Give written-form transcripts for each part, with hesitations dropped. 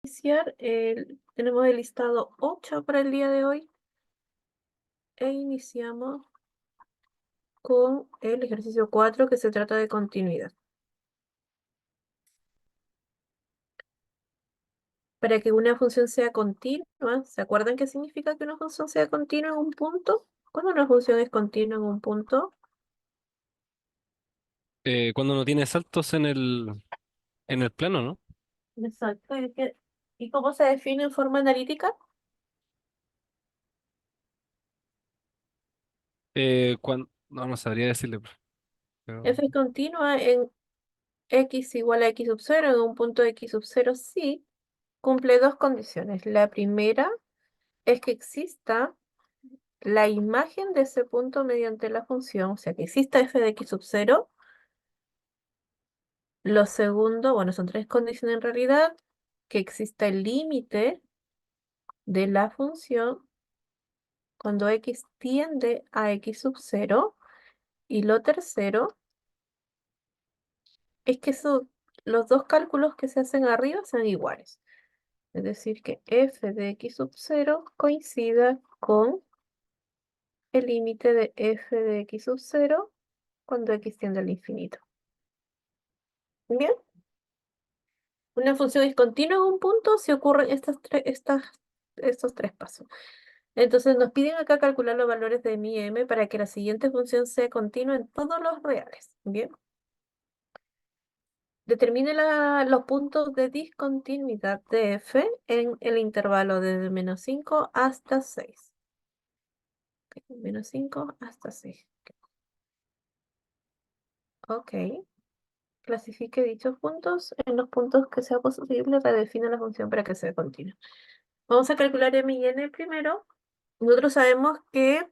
Iniciar, tenemos el listado 8 para el día de hoy e iniciamos con el ejercicio 4 que se trata de continuidad. Para que una función sea continua, ¿se acuerdan qué significa que una función sea continua en un punto? Cuando una función es continua en un punto, Cuando no tiene saltos en el plano, ¿no? exacto, ¿y cómo se define en forma analítica? No sabría decirle, pero F es continua en x igual a x sub 0 en un punto x sub 0 sí cumple dos condiciones. La primera es que exista la imagen de ese punto mediante la función, o sea, que exista f de x sub 0. Lo segundo, bueno, son tres condiciones en realidad, que exista el límite de la función cuando x tiende a x sub 0. Y lo tercero es que los dos cálculos que se hacen arriba sean iguales. Es decir, que f de x sub 0 coincida con el límite de f de x sub 0 cuando x tiende al infinito. Bien. Una función es continua en un punto si ocurren estos tres pasos. Entonces nos piden acá calcular los valores de mi m para que la siguiente función sea continua en todos los reales. Bien. Determine los puntos de discontinuidad de f en el intervalo desde -5 hasta 6. Ok, -5 hasta 6. Ok. Clasifique dichos puntos en los puntos que sea posible, redefine la función para que sea continua. Vamos a calcular m y n primero. Nosotros sabemos que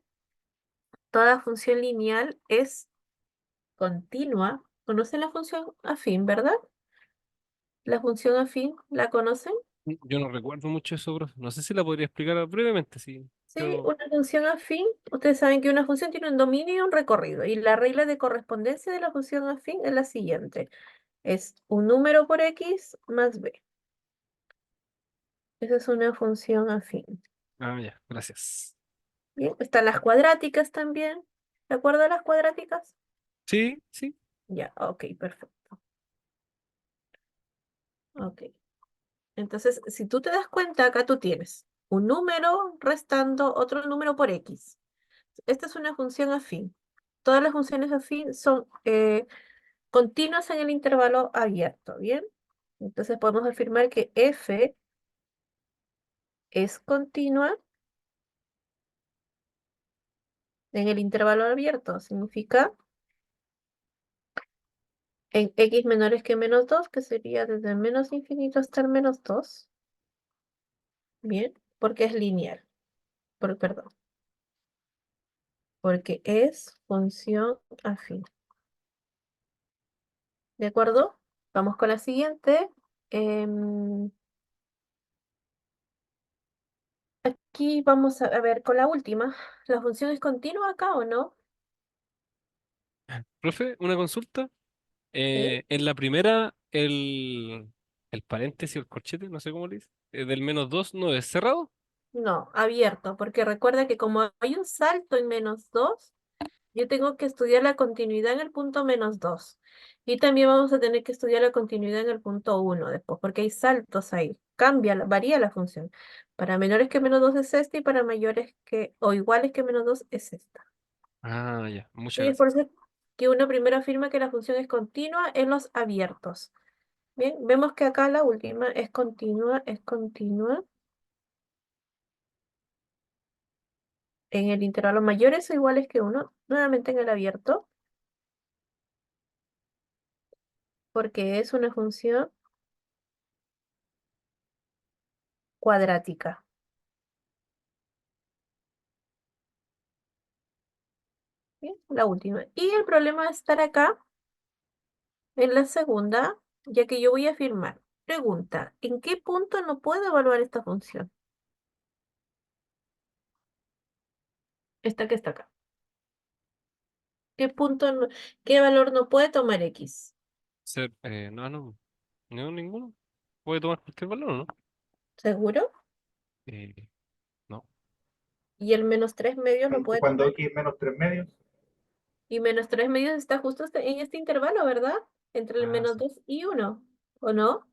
toda función lineal es continua. ¿Conocen la función afín, verdad? La función afín, ¿la conocen? yo no recuerdo mucho eso, profe. No sé si la podría explicar brevemente, sí. Sí, una función afín, ustedes saben que una función tiene un dominio y un recorrido, y la regla de correspondencia de la función afín es la siguiente. Es un número por x más b. Esa es una función afín. Ah, ya, gracias. Bien, están las cuadráticas también. ¿De acuerdo a las cuadráticas? Sí, sí. Ya, ok, perfecto. Ok. Entonces, si tú te das cuenta, acá tú tienes un número restando otro número por x. Esta es una función afín. Todas las funciones afín son continuas en el intervalo abierto, ¿bien? Entonces podemos afirmar que f es continua en el intervalo abierto. Significa en x menores que -2, que sería desde el menos infinito hasta el -2. Bien, porque es lineal. Perdón, porque es función afín. ¿De acuerdo? Vamos con la siguiente. Em, Aquí vamos a ver con la última. ¿La función es continua acá o no? Profe, una consulta. Sí. En la primera, el paréntesis o el corchete, no sé cómo le dice, del -2 no es cerrado. No, abierto, porque recuerda que como hay un salto en -2, yo tengo que estudiar la continuidad en el punto -2. Y también vamos a tener que estudiar la continuidad en el punto 1 después, porque hay saltos ahí. Cambia, varía la función. Para menores que -2 es esta y para mayores que o iguales que -2 es esta. Ah, ya, muchas Y es por gracias. eso que uno primero afirma que la función es continua en los abiertos. Bien, vemos que acá la última es continua en el intervalo mayores o iguales que uno, nuevamente en el abierto, porque es una función cuadrática. Bien, la última. Y el problema va a estar acá en la segunda, ya que yo voy a afirmar. Pregunta, ¿en qué punto no puedo evaluar esta función? Esta que está acá. ¿Qué punto qué valor no puede tomar x? No, no, no, ninguno. Puede tomar cualquier valor, ¿no? ¿Seguro? Eh, no. Y el menos 3 medios lo puede Cuando tomar. x es menos 3 medios. Y menos 3 medios está justo en este intervalo, ¿verdad? Entre el Ah, menos sí. 2 y uno. ¿O no?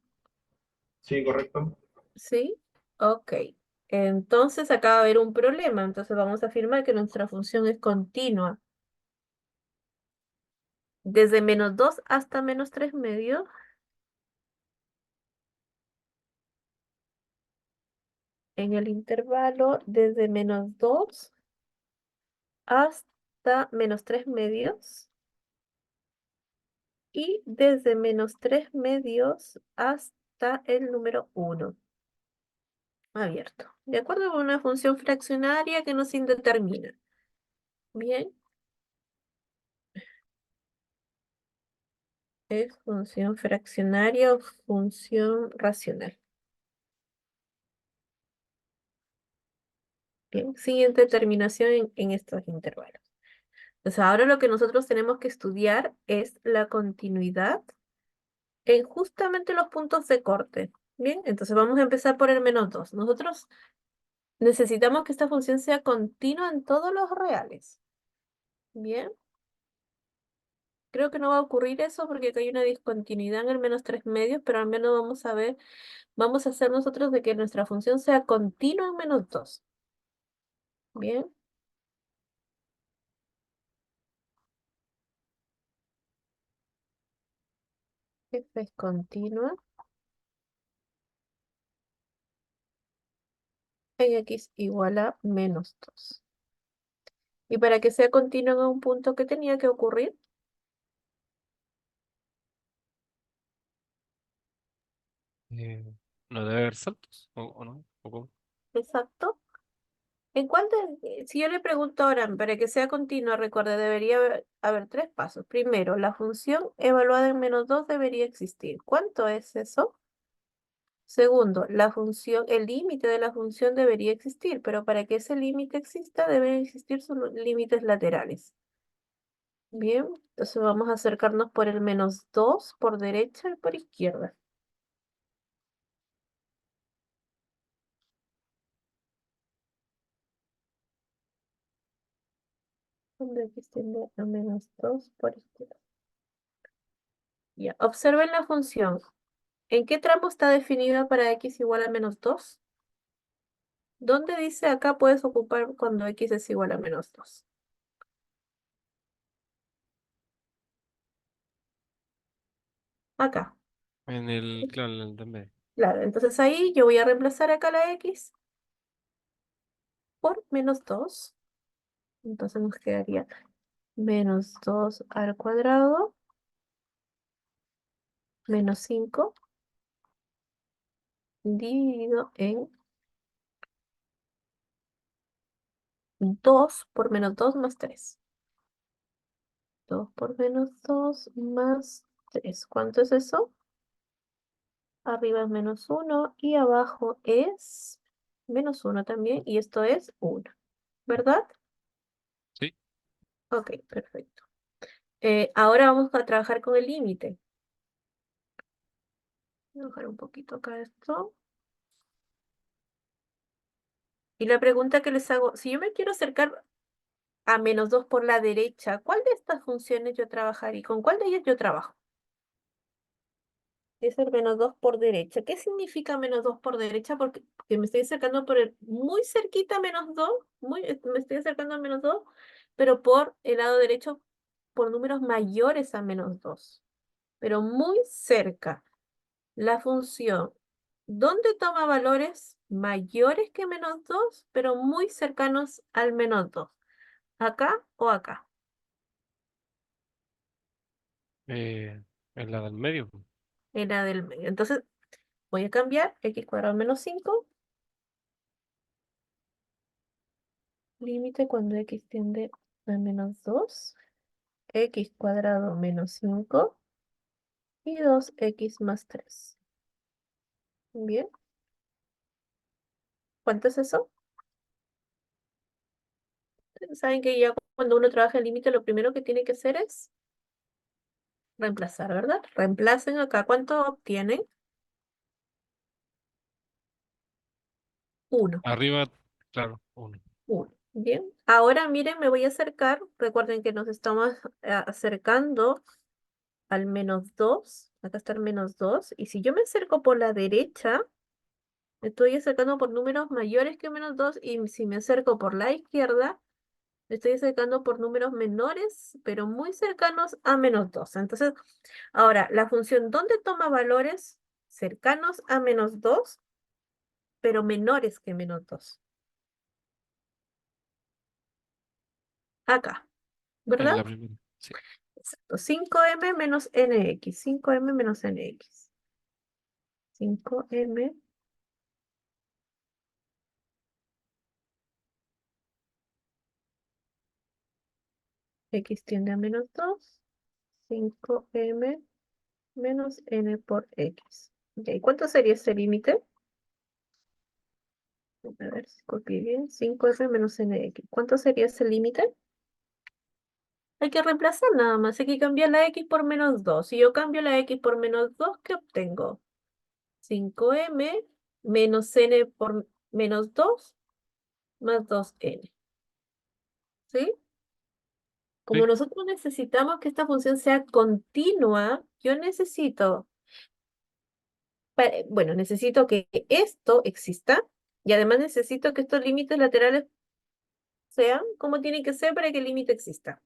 Sí, correcto. ¿Sí? Ok. Entonces acaba de haber un problema. Entonces vamos a afirmar que nuestra función es continua. Desde menos 2 hasta menos 3 medios. En el intervalo desde menos 2 hasta menos 3 medios. Y desde menos 3 medios hasta el número uno. Abierto. De acuerdo con una función fraccionaria que nos indetermina. Bien, es función fraccionaria o función racional. Bien, siguiente terminación en estos intervalos. Entonces, ahora lo que nosotros tenemos que estudiar es la continuidad en justamente los puntos de corte. Bien, entonces vamos a empezar por el menos 2. Nosotros necesitamos que esta función sea continua en todos los reales. Bien, creo que no va a ocurrir eso porque acá hay una discontinuidad en el menos 3 medios, pero al menos vamos a ver, vamos a hacer nosotros de que nuestra función sea continua en menos 2. Bien, f es continua en x igual a menos 2. Y para que sea continua en un punto, ¿qué tenía que ocurrir? Eh, no debe haber saltos, o no? ¿O cómo? Exacto. ¿En cuál si yo le pregunto ahora, para que sea continua, recuerde, debería haber tres pasos. Primero, la función evaluada en menos 2 debería existir. ¿Cuánto es eso? Segundo, la función, el límite de la función debería existir, pero para que ese límite exista, deben existir sus límites laterales. Bien, entonces vamos a acercarnos por el menos 2 por derecha y por izquierda. Donde x tiende a menos 2 por izquierda. Ya, observen la función. ¿En qué tramo está definida para x igual a menos 2? ¿Dónde dice acá puedes ocupar cuando x es igual a menos 2? Acá. En el, claro, en el de en medio. Claro, entonces ahí yo voy a reemplazar acá la x por menos 2. Entonces nos quedaría menos 2 al cuadrado menos 5 dividido en 2 por menos 2 más 3. 2 por menos 2 más 3. ¿Cuánto es eso? Arriba es menos 1 y abajo es menos 1 también. Y esto es 1, ¿verdad? Sí. Ok, perfecto. Ahora vamos a trabajar con el límite. Voy a bajar un poquito acá esto. Y la pregunta que les hago, si yo me quiero acercar a menos 2 por la derecha, ¿cuál de estas funciones yo trabajaría? ¿Con cuál de ellas yo trabajo? Es el menos 2 por derecha. ¿Qué significa menos 2 por derecha? Porque me estoy acercando por el muy cerquita a menos 2, me estoy acercando al menos 2, pero por el lado derecho por números mayores a menos 2, pero muy cerca. La función, ¿dónde toma valores mayores que menos 2, pero muy cercanos al menos 2? ¿Acá o acá? Eh, en la del medio, po. En la del medio. Entonces, voy a cambiar x cuadrado menos 5, límite cuando x tiende a menos 2, x cuadrado menos 5 y 2x más 3. Bien, ¿cuánto es eso? Saben que ya cuando uno trabaja el límite, lo primero que tiene que hacer es reemplazar, ¿verdad? Reemplacen acá. ¿Cuánto obtienen? 1. Arriba, claro, 1. 1. Bien. Ahora miren, me voy a acercar. Recuerden que nos estamos acercando al -2. Acá está el -2. Y si yo me acerco por la derecha, me estoy acercando por números mayores que -2. Y si me acerco por la izquierda, me estoy acercando por números menores, pero muy cercanos a -2. Entonces, ahora, la función, ¿dónde toma valores cercanos a -2, pero menores que -2? Acá, En ¿verdad? la primera. Sí. Exacto. 5m menos nx. 5m menos nx. 5m, x tiende a -2. 5m menos n por x. Ok, ¿cuánto sería ese límite? A ver si copié bien. 5m menos nx. ¿Cuánto sería ese límite? Hay que reemplazar nada más. Hay que cambiar la x por -2. Si yo cambio la x por -2, ¿qué obtengo? 5m menos n por -2 más 2n. ¿Sí? Como Sí. nosotros necesitamos que esta función sea continua, yo necesito, bueno, necesito que esto exista y además necesito que estos límites laterales sean como tienen que ser para que el límite exista.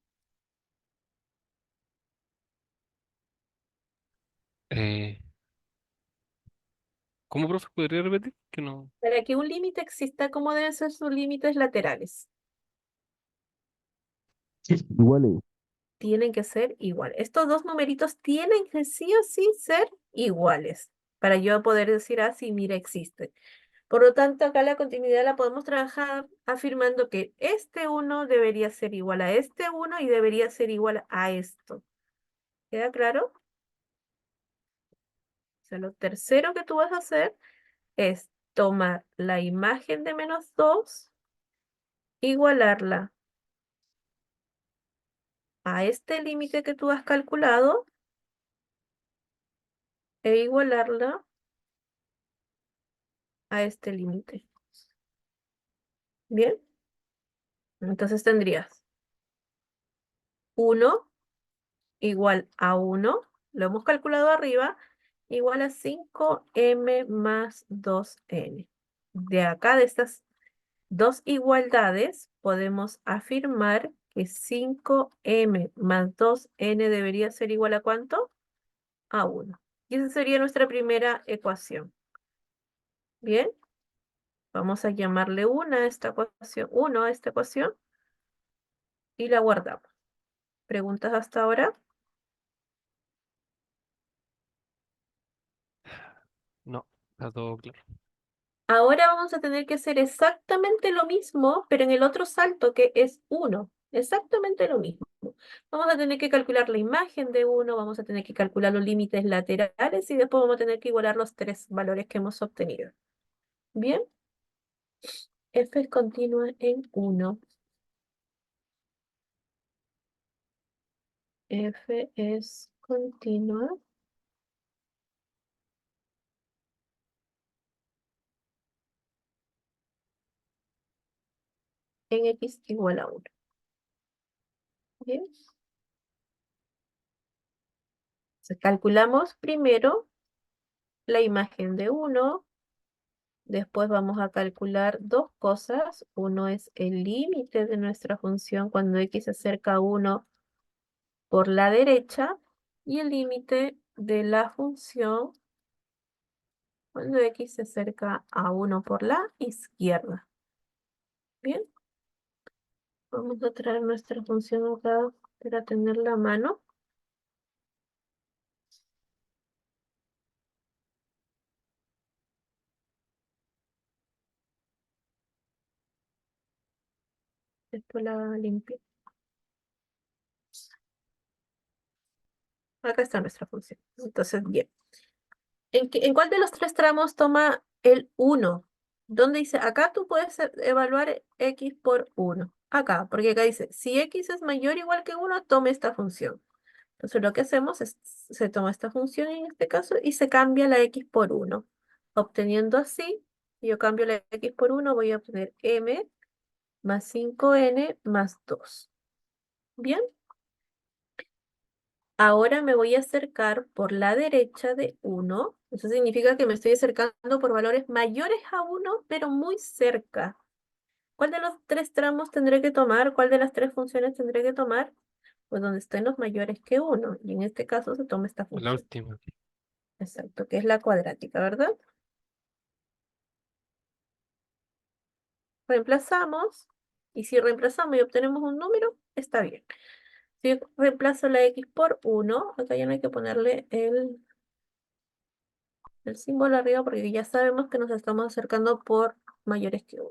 Eh, ¿Cómo, profe? ¿Podría repetir? Que no. Para que un límite exista, ¿cómo deben ser sus límites laterales? Iguales. Tienen que ser iguales. Estos dos numeritos tienen que sí o sí ser iguales para yo poder decir, ah, sí, mira, existe. Por lo tanto, acá la continuidad la podemos trabajar afirmando que este uno debería ser igual a este uno y debería ser igual a esto. ¿Queda claro? O sea, lo tercero que tú vas a hacer es tomar la imagen de -2, igualarla a este límite que tú has calculado e igualarla a este límite. ¿Bien? Entonces tendrías 1 igual a 1, lo hemos calculado arriba, igual a 5m más 2n. De acá, de estas dos igualdades, podemos afirmar que 5m más 2n debería ser igual ¿a cuánto? A 1. Y esa sería nuestra primera ecuación. Bien, vamos a llamarle 1 a esta ecuación, 1 a esta ecuación y la guardamos. ¿Preguntas hasta ahora? No, está todo claro. Ahora vamos a tener que hacer exactamente lo mismo, pero en el otro salto que es 1. Exactamente lo mismo. Vamos a tener que calcular la imagen de 1, vamos a tener que calcular los límites laterales y después vamos a tener que igualar los tres valores que hemos obtenido. Bien, f es continua en 1. F es continua en x igual a 1. Bien, entonces calculamos primero la imagen de 1. Después vamos a calcular dos cosas. Uno es el límite de nuestra función cuando x se acerca a 1 por la derecha y el límite de la función cuando x se acerca a 1 por la izquierda. Bien, vamos a traer nuestra función acá para tenerla a mano. Después la limpio. Acá está nuestra función. Entonces, bien. ¿En cuál de los tres tramos toma el 1? ¿Dónde dice? Acá tú puedes evaluar x por 1. Acá, porque acá dice, si x es mayor o igual que 1, tome esta función. Entonces lo que hacemos es, se toma esta función en este caso y se cambia la x por 1, obteniendo así Yo cambio la x por 1, voy a obtener m más 5n más 2. Bien, ahora me voy a acercar por la derecha de 1. Eso significa que me estoy acercando por valores mayores a 1, pero muy cerca. ¿Cuál de los tres tramos tendré que tomar? ¿Cuál de las tres funciones tendré que tomar? Pues donde estén los mayores que 1. Y en este caso se toma esta La función. última. Exacto, que es la cuadrática, ¿verdad? Reemplazamos. Y si reemplazamos y obtenemos un número, está bien. Si reemplazo la x por 1, acá ya no hay que ponerle el símbolo arriba porque ya sabemos que nos estamos acercando por mayores que 1.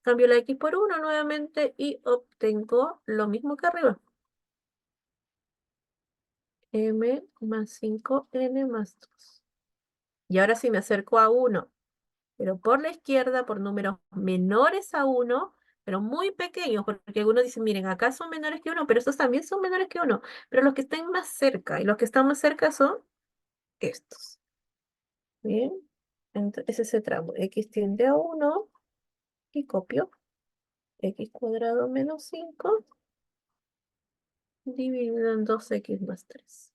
Cambio la x por 1 nuevamente y obtengo lo mismo que arriba. M más 5n más 2. Y ahora sí me acerco a 1, pero por la izquierda, por números menores a 1, pero muy pequeños, porque algunos dicen, miren, acá son menores que 1, pero estos también son menores que 1, pero los que estén más cerca, y los que están más cerca son estos. Bien, entonces ese tramo, x tiende a 1, y copio, x cuadrado menos 5, dividido en 2x más 3.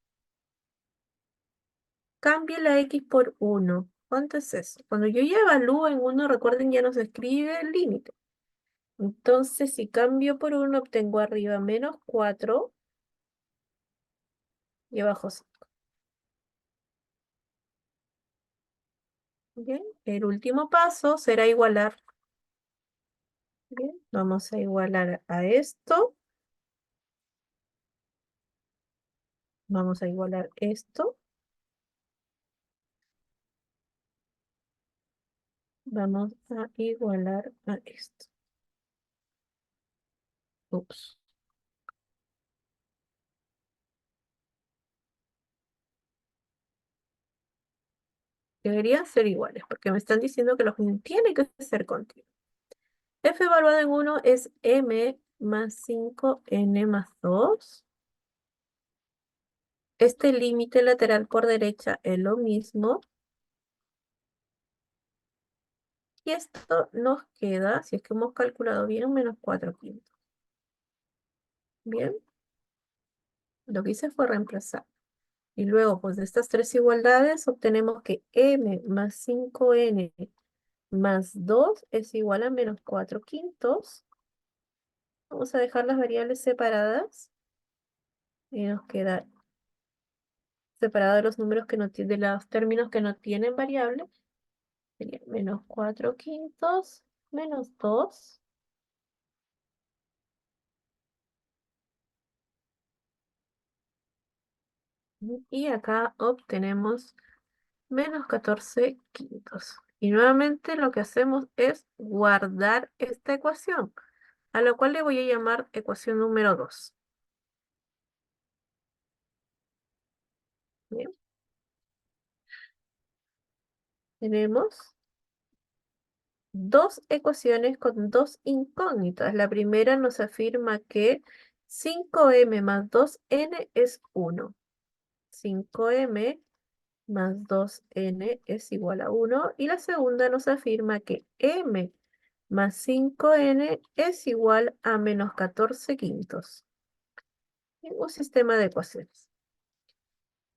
Cambie la x por 1. ¿Cuánto es eso? Cuando yo ya evalúo en 1, recuerden, ya nos escribe el límite. Entonces, si cambio por 1, obtengo arriba menos 4 y abajo 5. Bien, el último paso será igualar. Bien, vamos a igualar a esto. Vamos a igualar esto. Vamos a igualar a esto. Ups. Deberían ser iguales, porque me están diciendo que los tienen que ser continuos. F evaluado en 1 es m más 5n más 2. Este límite lateral por derecha es lo mismo. Y esto nos queda, si es que hemos calculado bien, un menos 4 quintos. Bien, lo que hice fue reemplazar. Y luego, pues de estas tres igualdades, obtenemos que m más 5n más 2 es igual a menos 4 quintos. Vamos a dejar las variables separadas. Y nos queda separado de los números que no tienen, de los términos que no tienen variable. Sería menos 4 quintos menos 2. Y acá obtenemos menos 14 quintos. Y nuevamente lo que hacemos es guardar esta ecuación, a la cual le voy a llamar ecuación número 2. Bien, tenemos dos ecuaciones con dos incógnitas. La primera nos afirma que 5m más 2n es 1. 5m más 2n es igual a 1. Y la segunda nos afirma que m más 5n es igual a menos 14 quintos. Un sistema de ecuaciones.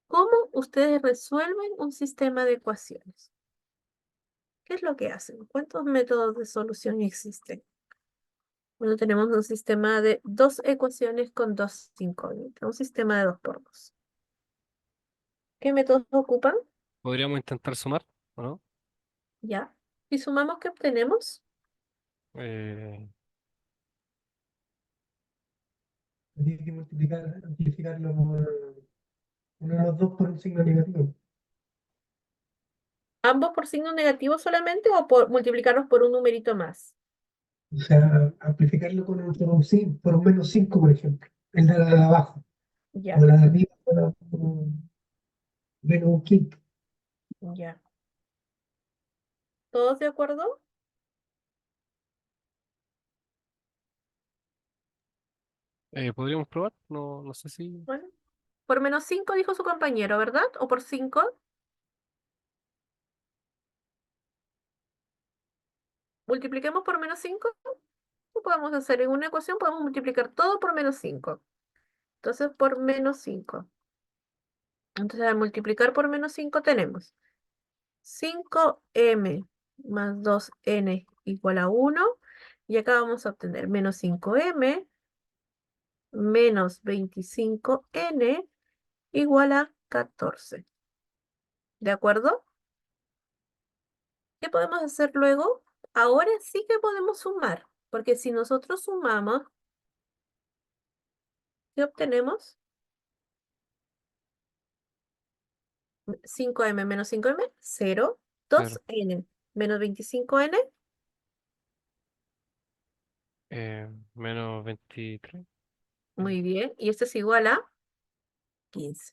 ¿Cómo ustedes resuelven un sistema de ecuaciones? ¿Qué es lo que hacen? ¿Cuántos métodos de solución existen? Bueno, tenemos un sistema de dos ecuaciones con dos incógnitas, un sistema de 2 por 2. ¿Qué métodos ocupan? Podríamos intentar sumar, ¿o no? Ya. Si sumamos, ¿qué obtenemos? Eh, Tienes que multiplicarlo por uno de los dos por un signo negativo. ¿Ambos por signo negativo solamente o por multiplicarlos por un numerito más? O sea, amplificarlo por un menos 5 por ejemplo. El de la de abajo. O Ya, la de arriba por un menos un quinto. ya. ¿Todos de acuerdo? ¿Podríamos probar? No, no sé si. Bueno. Por menos 5 dijo su compañero, ¿verdad? ¿O por 5? Multipliquemos por menos 5. ¿Qué podemos hacer? En una ecuación podemos multiplicar todo por menos 5. Entonces, por menos 5. Entonces, al multiplicar por menos 5 tenemos 5m más 2n igual a 1. Y acá vamos a obtener menos 5m menos 25n igual a 14. ¿De acuerdo? ¿Qué podemos hacer luego? Ahora sí que podemos sumar, porque si nosotros sumamos, ¿qué obtenemos? 5m menos 5m, 0. Claro. 2n menos 25n, Menos 23. muy bien. Y esto es igual a 15.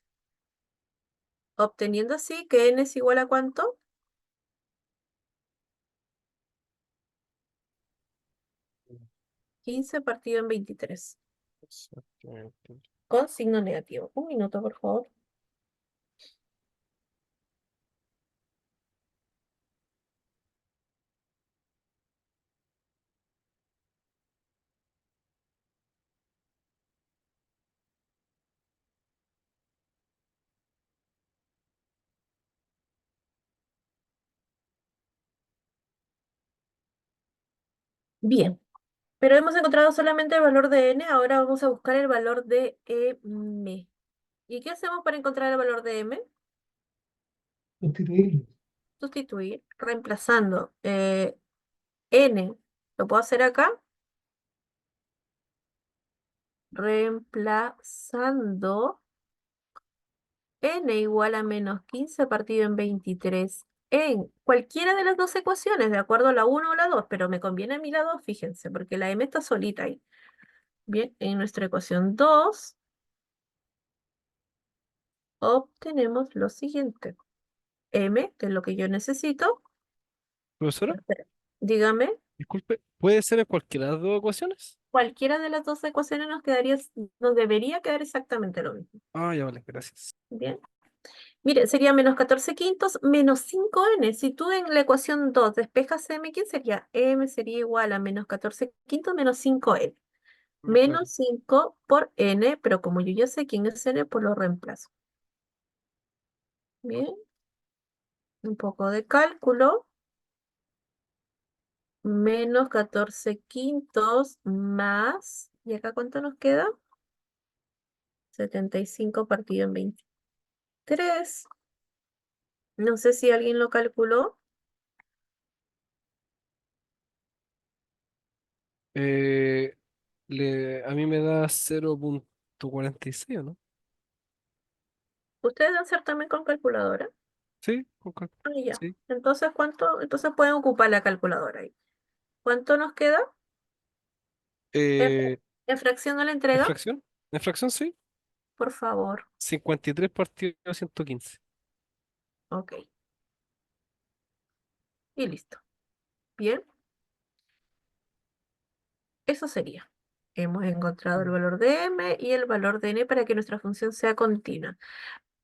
Obteniendo así que n es igual a ¿cuánto? 15 partido en 23. Exactamente. Con signo negativo. Un minuto, por favor. Bien. Pero hemos encontrado solamente el valor de n, ahora vamos a buscar el valor de m. ¿Y qué hacemos para encontrar el valor de m? Sustituirlo. Sustituir, reemplazando n. ¿Lo puedo hacer acá? Reemplazando n igual a menos 15 partido en 23 en cualquiera de las dos ecuaciones, de acuerdo a la 1 o la 2, pero me conviene a mí la 2, fíjense, porque la m está solita ahí. Bien, en nuestra ecuación 2 obtenemos lo siguiente. M, que es lo que yo necesito. Profesora, Espera, dígame, disculpe, ¿puede ser en cualquiera de las dos ecuaciones? cualquiera de las dos ecuaciones nos debería quedar exactamente lo mismo. Ah, ya vale, gracias. Bien. Mire, sería menos 14 quintos menos 5n. Si tú en la ecuación 2 despejas m, ¿qué sería? M sería igual a menos 14 quintos menos 5n. Claro. Menos 5 por n, pero como yo ya sé quién es n, pues lo reemplazo. Bien, un poco de cálculo. Menos 14 quintos más, ¿y acá cuánto nos queda? 75 partido en 23. No sé si alguien lo calculó. Eh, a mí me da 0,46, ¿o no? ¿Ustedes dan ser también con calculadora? Sí, Ah, ya. sí. Entonces, ¿cuánto? Entonces pueden ocupar la calculadora ahí. ¿Cuánto nos queda? ¿En, Eh, en fracción a la ¿En entrega? fracción? ¿En fracción sí? Por favor. 53 partido a 115. Ok. Y listo. Bien. Eso sería. Hemos encontrado el valor de m y el valor de n para que nuestra función sea continua.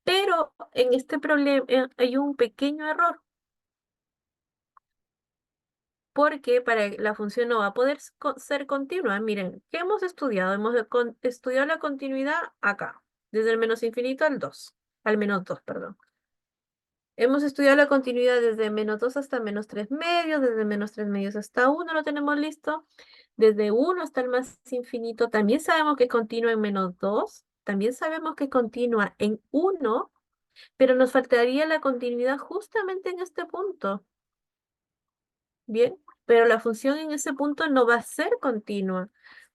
Pero en este problema hay un pequeño error, porque para la función no va a poder ser continua. Miren, ¿qué hemos estudiado? Hemos estudiado la continuidad acá, desde el menos infinito al 2, al menos 2, perdón. Hemos estudiado la continuidad desde menos 2 hasta menos 3 medios, desde menos 3 medios hasta 1 lo tenemos listo. Desde 1 hasta el más infinito también sabemos que es continua en menos 2, también sabemos que es continua en 1. Pero nos faltaría la continuidad justamente en este punto. Bien, pero la función en ese punto no va a ser continua.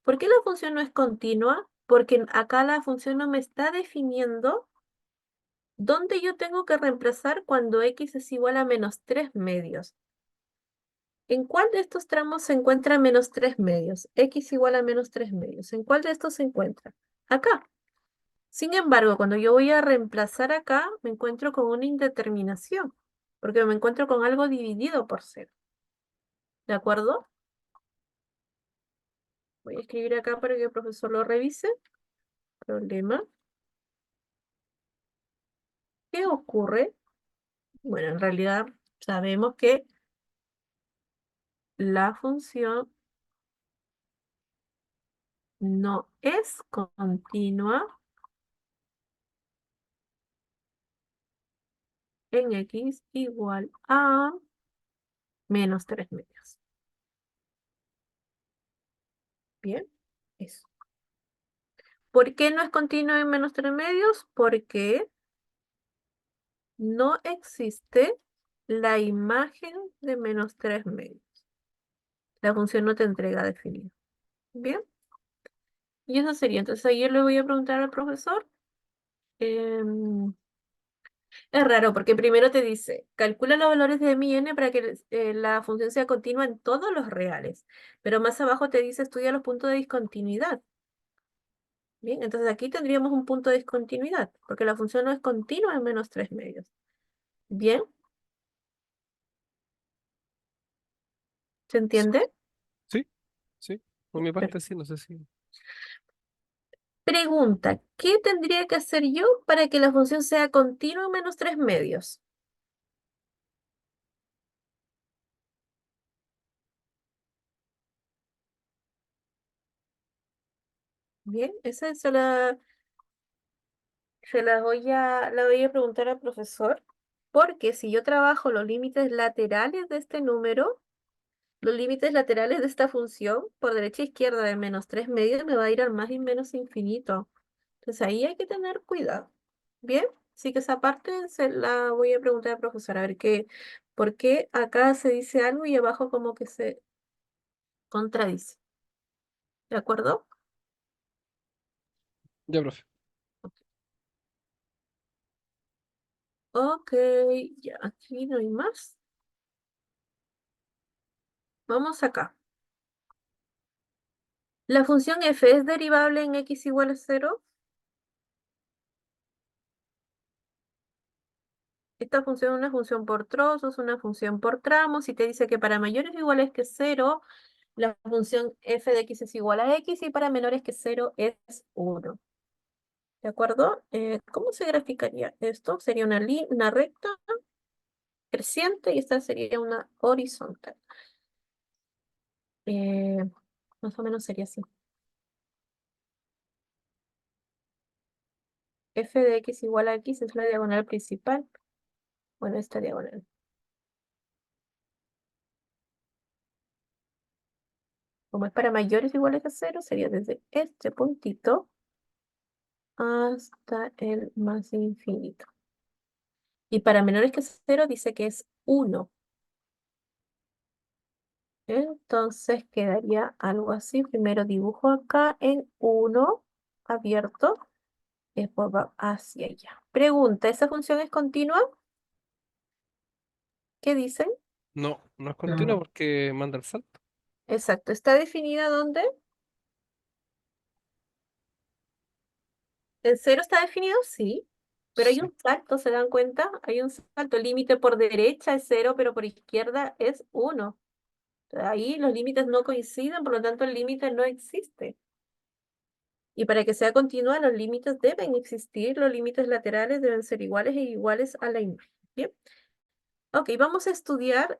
¿Por qué la función no es continua? Porque acá la función no me está definiendo dónde yo tengo que reemplazar cuando x es igual a menos 3 medios. ¿En cuál de estos tramos se encuentra menos 3 medios? X igual a menos 3 medios. ¿En cuál de estos se encuentra? Acá. Sin embargo, cuando yo voy a reemplazar acá, me encuentro con una indeterminación, porque me encuentro con algo dividido por cero. ¿De acuerdo? Voy a escribir acá para que el profesor lo revise. Problema. ¿Qué ocurre? Bueno, en realidad sabemos que la función no es continua en x igual a menos 3 medios. Bien, eso. ¿Por qué no es continua en menos 3 medios? Porque no existe la imagen de menos 3 medios. La función no te entrega definido. Bien, y eso sería. Entonces ahí yo le voy a preguntar al profesor. em, es raro porque primero te dice, calcula los valores de mi y n para que la función sea continua en todos los reales. Pero más abajo te dice, estudia los puntos de discontinuidad. Bien, entonces aquí tendríamos un punto de discontinuidad, porque la función no es continua en menos 3 medios. Bien, ¿se entiende? Sí, sí. Por mi Pero parte sí, no sé si. pregunta, ¿qué tendría que hacer yo para que la función sea continua en menos 3 medios? Bien, esa la voy a preguntar al profesor, porque si yo trabajo los límites laterales de este número, los límites laterales de esta función, por derecha e izquierda de menos 3 medios, me va a ir al más y menos infinito. Entonces ahí hay que tener cuidado. Bien, así que esa parte se la voy a preguntar al profesor, a ver por qué acá se dice algo y abajo como que se contradice. ¿De acuerdo? Ya, profe. Ok, ya aquí no hay más. Vamos acá. ¿La función f es derivable en x igual a 0? Esta función es una función por trozos, una función por tramos, y te dice que para mayores o iguales que 0, la función f de x es igual a x, y para menores que 0 es 1. ¿De acuerdo? ¿Cómo se graficaría esto? Sería una recta creciente y esta sería una horizontal. Eh, Más o menos sería así. F de x igual a x es la diagonal principal. Bueno, esta diagonal. Como es para mayores o iguales a 0, sería desde este puntito hasta el más infinito. Y para menores que 0 dice que es 1. Entonces quedaría algo así. Primero dibujo acá en 1 abierto. Y después va hacia allá. Pregunta, ¿esa función es continua? ¿Qué dicen? No, no es continua No, porque manda el salto. Exacto. ¿Está definida dónde? ¿En 0 está definido? Sí. Pero hay Sí. un salto, ¿se dan cuenta? Hay un salto. El límite por derecha es 0, pero por izquierda es 1. Ahí los límites no coinciden, por lo tanto el límite no existe. Y para que sea continua, los límites deben existir, los límites laterales deben ser iguales e iguales a la imagen. Bien. Ok, vamos a estudiar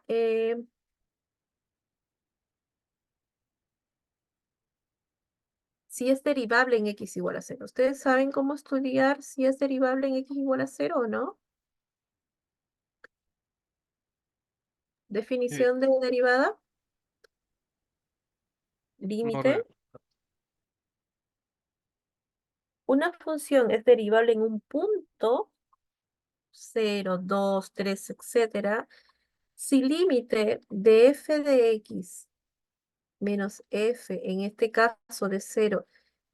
si es derivable en x igual a 0. ¿Ustedes saben cómo estudiar si es derivable en x igual a 0 o no? Eh, Definición de derivada, no, límite. Una función es derivable en un punto, 0, 2, 3, etcétera, si límite de f de x menos f, en este caso de 0,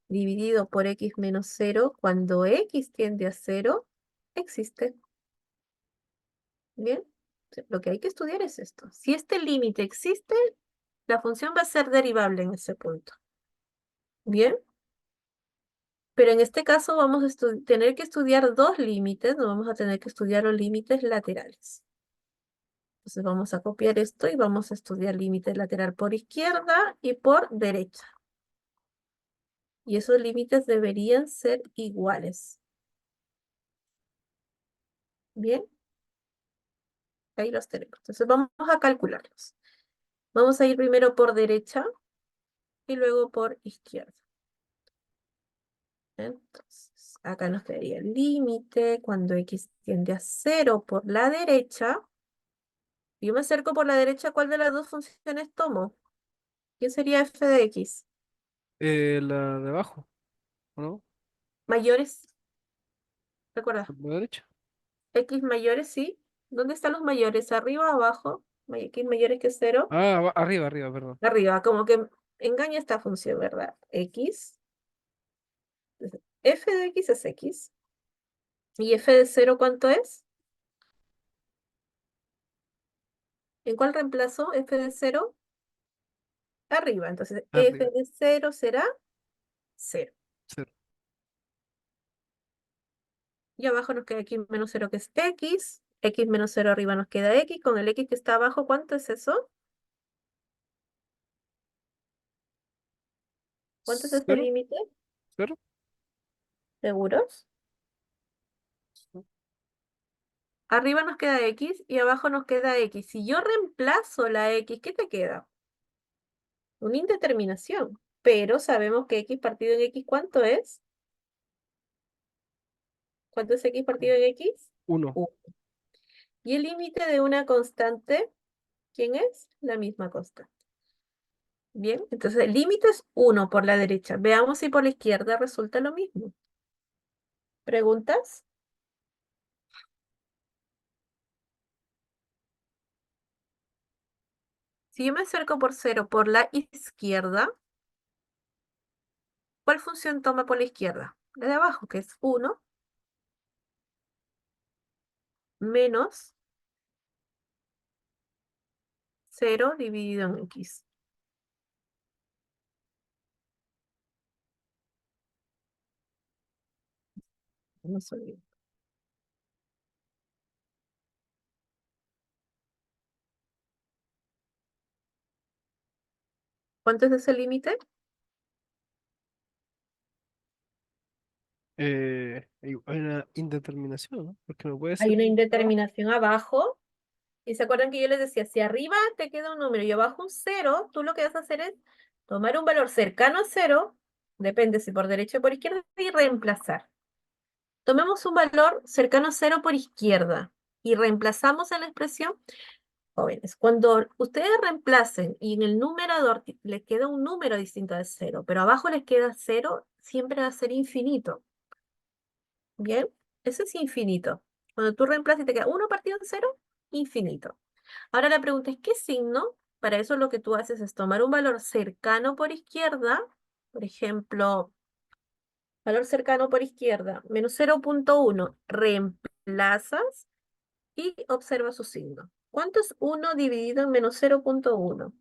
dividido por x menos 0, cuando x tiende a 0, existe. Bien, lo que hay que estudiar es esto. Si este límite existe, la función va a ser derivable en ese punto. Bien, pero en este caso vamos a tener que estudiar dos límites, no vamos a tener que estudiar los límites laterales. Entonces vamos a copiar esto y vamos a estudiar límite lateral por izquierda y por derecha. Y esos límites deberían ser iguales. Bien, ahí los tenemos. Entonces vamos a calcularlos. Vamos a ir primero por derecha y luego por izquierda. Entonces, acá nos quedaría el límite cuando x tiende a 0 por la derecha. Yo me acerco por la derecha, ¿cuál de las dos funciones tomo? ¿Qué sería f de x? La de abajo, ¿o no? Mayores, recuerda, ¿Por la derecha? x mayores, sí. ¿Dónde están los mayores? ¿Arriba o abajo? X mayores que 0. Ah, arriba, arriba, perdón. Arriba, como que engaña esta función, ¿verdad? X, f de x es x. ¿Y f de 0 cuánto es? ¿En cuál reemplazo f de 0? Arriba, entonces f Arriba. de 0 será 0. Cero. Y abajo nos queda x menos 0 que es x. X menos 0 arriba nos queda x. Con el x que está abajo, ¿cuánto es eso? ¿Cuánto es este Cero. límite? Cero. ¿Seguros? Arriba nos queda x y abajo nos queda x. Si yo reemplazo la x, ¿qué te queda? Una indeterminación. Pero sabemos que x partido en x, ¿cuánto es? ¿Cuánto es x partido en x? Uno. 1. Y el límite de una constante, ¿quién es? La misma constante. Bien, entonces el límite es 1 por la derecha. Veamos si por la izquierda resulta lo mismo. ¿Preguntas? Si yo me acerco por 0 por la izquierda, ¿cuál función toma por la izquierda? La de abajo, que es 1 menos 0 dividido en x. No se olvide. ¿Cuánto es ese límite? Hay una indeterminación, ¿no? Porque no puede Hay ser una abajo. indeterminación abajo. Y se acuerdan que yo les decía, si arriba te queda un número y abajo un 0, tú lo que vas a hacer es tomar un valor cercano a 0, depende si por derecha o por izquierda, y reemplazar. Tomemos un valor cercano a 0 por izquierda y reemplazamos en la expresión. Jóvenes, cuando ustedes reemplacen y en el numerador les queda un número distinto de 0, pero abajo les queda 0, siempre va a ser infinito. ¿Bien? Eso es infinito. Cuando tú reemplazas y te queda 1 partido en 0, infinito. Ahora la pregunta es, ¿qué signo? Para eso lo que tú haces es tomar un valor cercano por izquierda, por ejemplo, valor cercano por izquierda, menos 0,1, reemplazas y observa su signo. ¿Cuánto es 1 dividido en menos 0,1?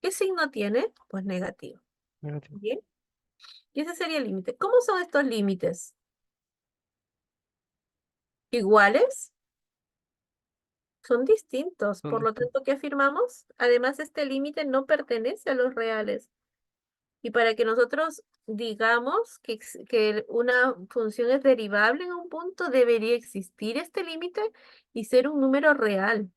¿Qué signo tiene? Pues negativo. Negativo. Bien. Y ese sería el límite. ¿Cómo son estos límites? ¿Iguales? Son distintos. Son Por lo distintos. tanto, ¿qué afirmamos? Además, este límite no pertenece a los reales. Y para que nosotros digamos que una función es derivable en un punto, debería existir este límite y ser un número real.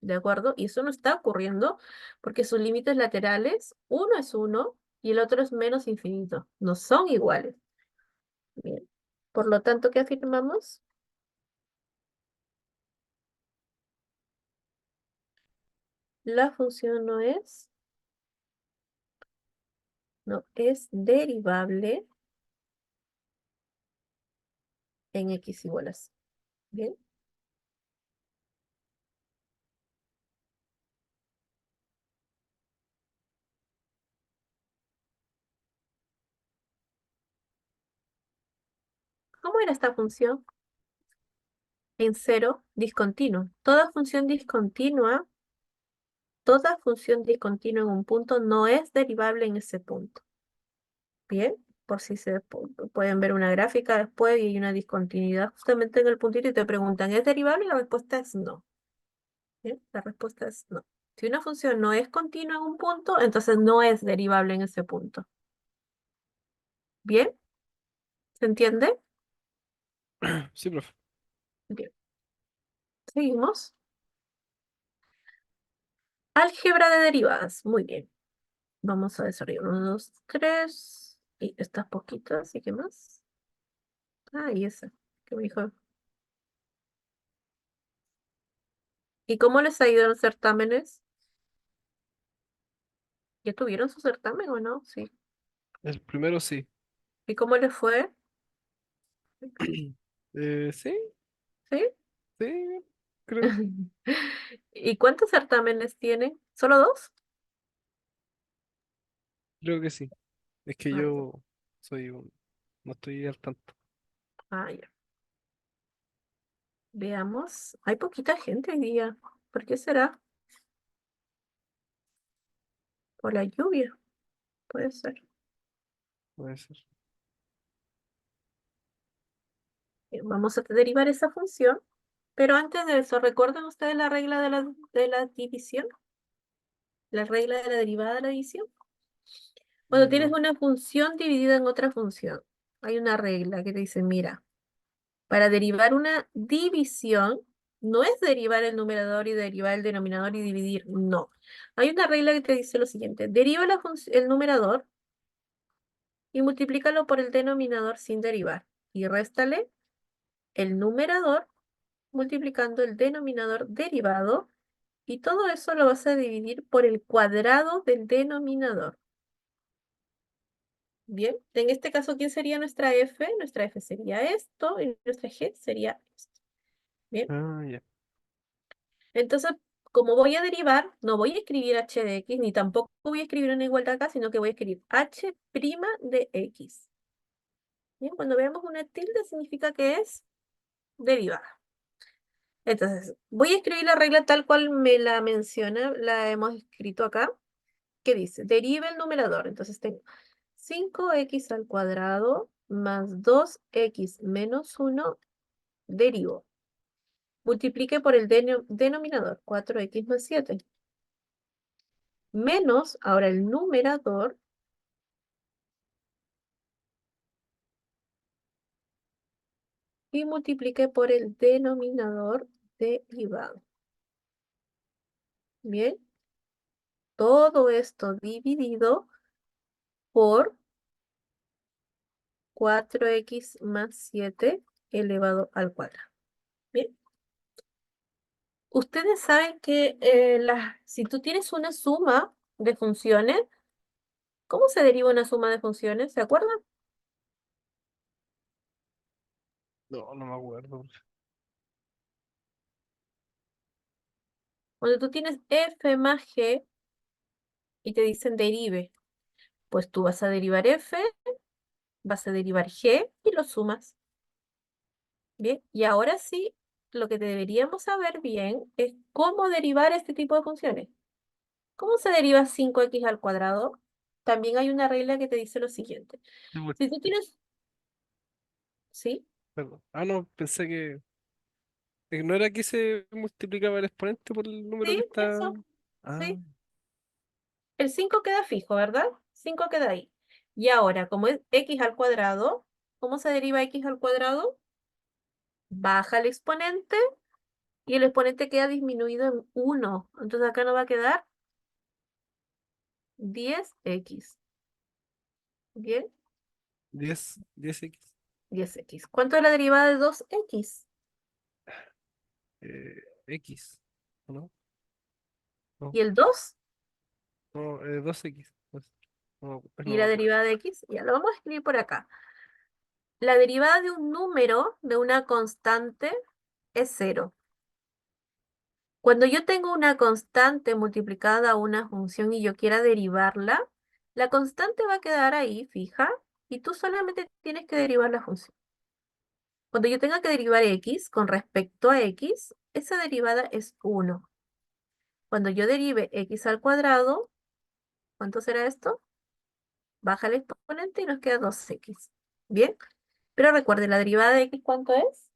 ¿De acuerdo? Y eso no está ocurriendo porque sus límites laterales, uno es 1 y el otro es menos infinito. No son iguales. Bien. Por lo tanto, ¿qué afirmamos? La función no es derivable en x igual a 0. Bien. ¿Cómo era esta función? En 0, discontinuo. Toda función discontinua en un punto no es derivable en ese punto. Bien, por si pueden ver una gráfica después y hay una discontinuidad justamente en el puntito y te preguntan, ¿es derivable? Y la respuesta es no. Bien, la respuesta es no. Si una función no es continua en un punto, entonces no es derivable en ese punto. ¿Bien? ¿Se entiende? Sí, profe. Bien. Seguimos. Álgebra de derivadas. Muy bien. Vamos a desarrollar 1, 2, 3. Y estas poquitas, ¿y qué más? Ah, y esa, que me dijo. ¿Y cómo les ha ido en los certámenes? ¿Ya tuvieron su certamen o no? Sí. El primero sí. ¿Y cómo les fue? Sí, ¿Sí? sí, creo. ¿Y cuántos certámenes tienen? ¿Solo 2? Creo que sí. Es que Ah, ya. yo soy un... No estoy al tanto. Ah, ya. Veamos. Hay poquita gente hoy día. ¿Por qué será? ¿Por la lluvia? Puede ser. Puede ser. Vamos a derivar esa función. Pero antes de eso, ¿recuerdan ustedes la regla de la división? La regla de la derivada de la división. Cuando tienes No. una función dividida en otra función, hay una regla que te dice, mira, para derivar una división, no es derivar el numerador y derivar el denominador y dividir, no. Hay una regla que te dice lo siguiente, deriva el numerador y multiplícalo por el denominador sin derivar. Y réstale el numerador multiplicando el denominador derivado y todo eso lo vas a dividir por el cuadrado del denominador. Bien, en este caso, ¿quién sería nuestra f? Nuestra f sería esto y nuestra g sería esto. Bien, Ah, ya. entonces, como voy a derivar, no voy a escribir h de x, ni tampoco voy a escribir una igualdad acá, sino que voy a escribir h' de x. Bien, cuando veamos una tilde significa que es derivada. Entonces, voy a escribir la regla tal cual me la menciona, la hemos escrito acá, que dice, deriva el numerador. Entonces tengo 5x al cuadrado más 2x menos 1 derivo. Multiplique por el denominador, 4x más 7. Menos, ahora el numerador, y multiplique por el denominador derivado. Bien, todo esto dividido por 4x más 7 elevado al cuadrado. Bien, ustedes saben que si tú tienes una suma de funciones, ¿cómo se deriva una suma de funciones? ¿Se acuerdan? No, no me acuerdo. Cuando tú tienes f más g y te dicen derive, pues tú vas a derivar f, vas a derivar g y lo sumas. Bien, y ahora sí, lo que deberíamos saber bien es cómo derivar este tipo de funciones. ¿Cómo se deriva 5x al cuadrado? También hay una regla que te dice lo siguiente. Sí, Si tú tienes, ¿sí? perdón. Ah, no, pensé que... ¿No era que se multiplicaba el exponente por el número que Sí, está...? eso, Ah, sí. El 5 queda fijo, ¿verdad? 5 queda ahí. Y ahora, como es x al cuadrado, ¿cómo se deriva x al cuadrado? Baja el exponente y el exponente queda disminuido en 1. Entonces acá no va a quedar 10x. Bien, 10x. 10x. ¿Cuánto es la derivada de 2x? X. ¿O no? No, ¿Y el 2? no, 2x. Pues, no, ¿Y no me la acuerdo. derivada de x? Ya lo vamos a escribir por acá. La derivada de un número, de una constante, es 0. Cuando yo tengo una constante multiplicada a una función y yo quiera derivarla, la constante va a quedar ahí fija y tú solamente tienes que derivar la función. Cuando yo tenga que derivar x con respecto a x, esa derivada es 1. Cuando yo derive x al cuadrado, ¿cuánto será esto? Baja el exponente y nos queda 2x. ¿Bien? Pero recuerde, la derivada de x, ¿cuánto es?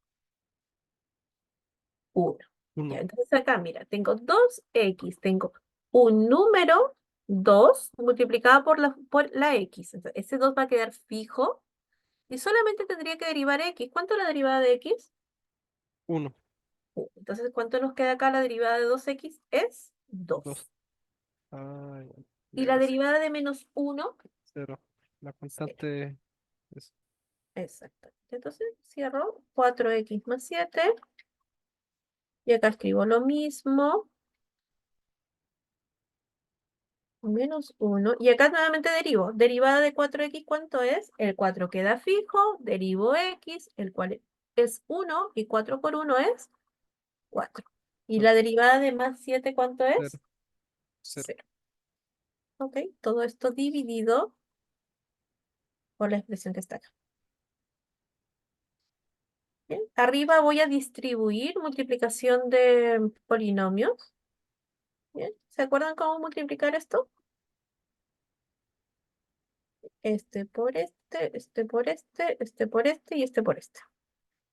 1. Ya, 1. entonces acá, mira, tengo 2x, tengo un número 2 multiplicado por la x. Entonces, ese 2 va a quedar fijo y solamente tendría que derivar x. ¿Cuánto es la derivada de x? 1. Entonces, ¿cuánto nos queda acá? La derivada de 2x es 2. 2. Ah, ya. Y la Ya, sí, derivada de menos 1, cero. La 0. constante es Exacto. Entonces cierro 4x más 7. Y acá escribo lo mismo. Menos 1. Y acá nuevamente derivo. Derivada de 4x, ¿cuánto es? El 4 queda fijo. Derivo x, el cual es 1. Y 4 por 1 es 4. Y la 4, derivada de más 7, ¿cuánto 0, es? 0. 0. Ok. Todo esto dividido por la expresión que está acá. Bien. Arriba voy a distribuir multiplicación de polinomios. Bien. ¿Se acuerdan cómo multiplicar esto? Este por este, este por este, este por este y este por este.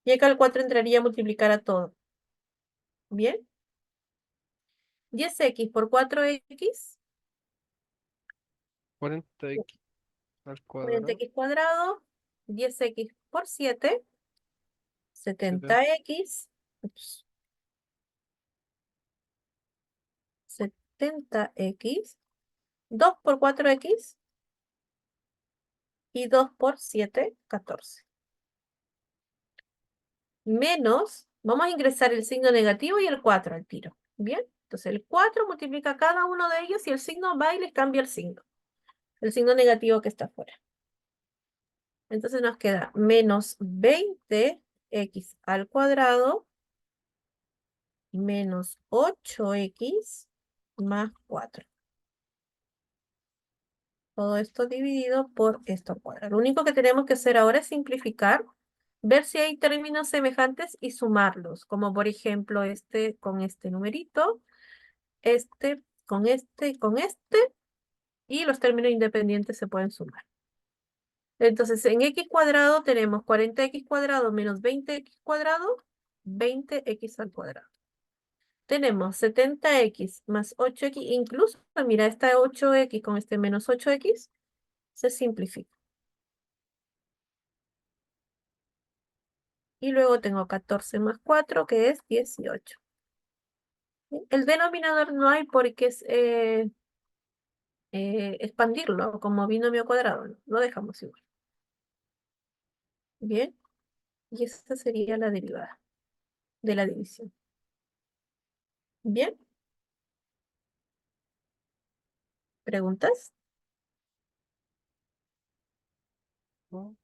Y acá el 4 entraría a multiplicar a todo. Bien. 10x por 4x, 40x al cuadrado, 40x cuadrado. 10x por 7, 70. 70x. Ups, 70x. 2 por 4x y 2 por 7, 14. Menos, vamos a ingresar el signo negativo y el 4 al tiro. Bien, entonces el 4 multiplica cada uno de ellos y el signo va y les cambia el signo negativo que está afuera. Entonces nos queda menos 20x al cuadrado menos 8x más 4. Todo esto dividido por esto al cuadrado. Lo único que tenemos que hacer ahora es simplificar, ver si hay términos semejantes y sumarlos, como por ejemplo este con este numerito, este con este y con este, y los términos independientes se pueden sumar. Entonces, en x cuadrado tenemos 40x cuadrado menos 20x cuadrado, 20x al cuadrado. Tenemos 70x más 8x, incluso, mira, esta 8x con este menos 8x se simplifica. Y luego tengo 14 más 4, que es 18. El denominador no hay por qué expandirlo como binomio cuadrado, ¿no? Lo dejamos igual. Bien, y esa sería la derivada de la división. Bien, ¿preguntas? No,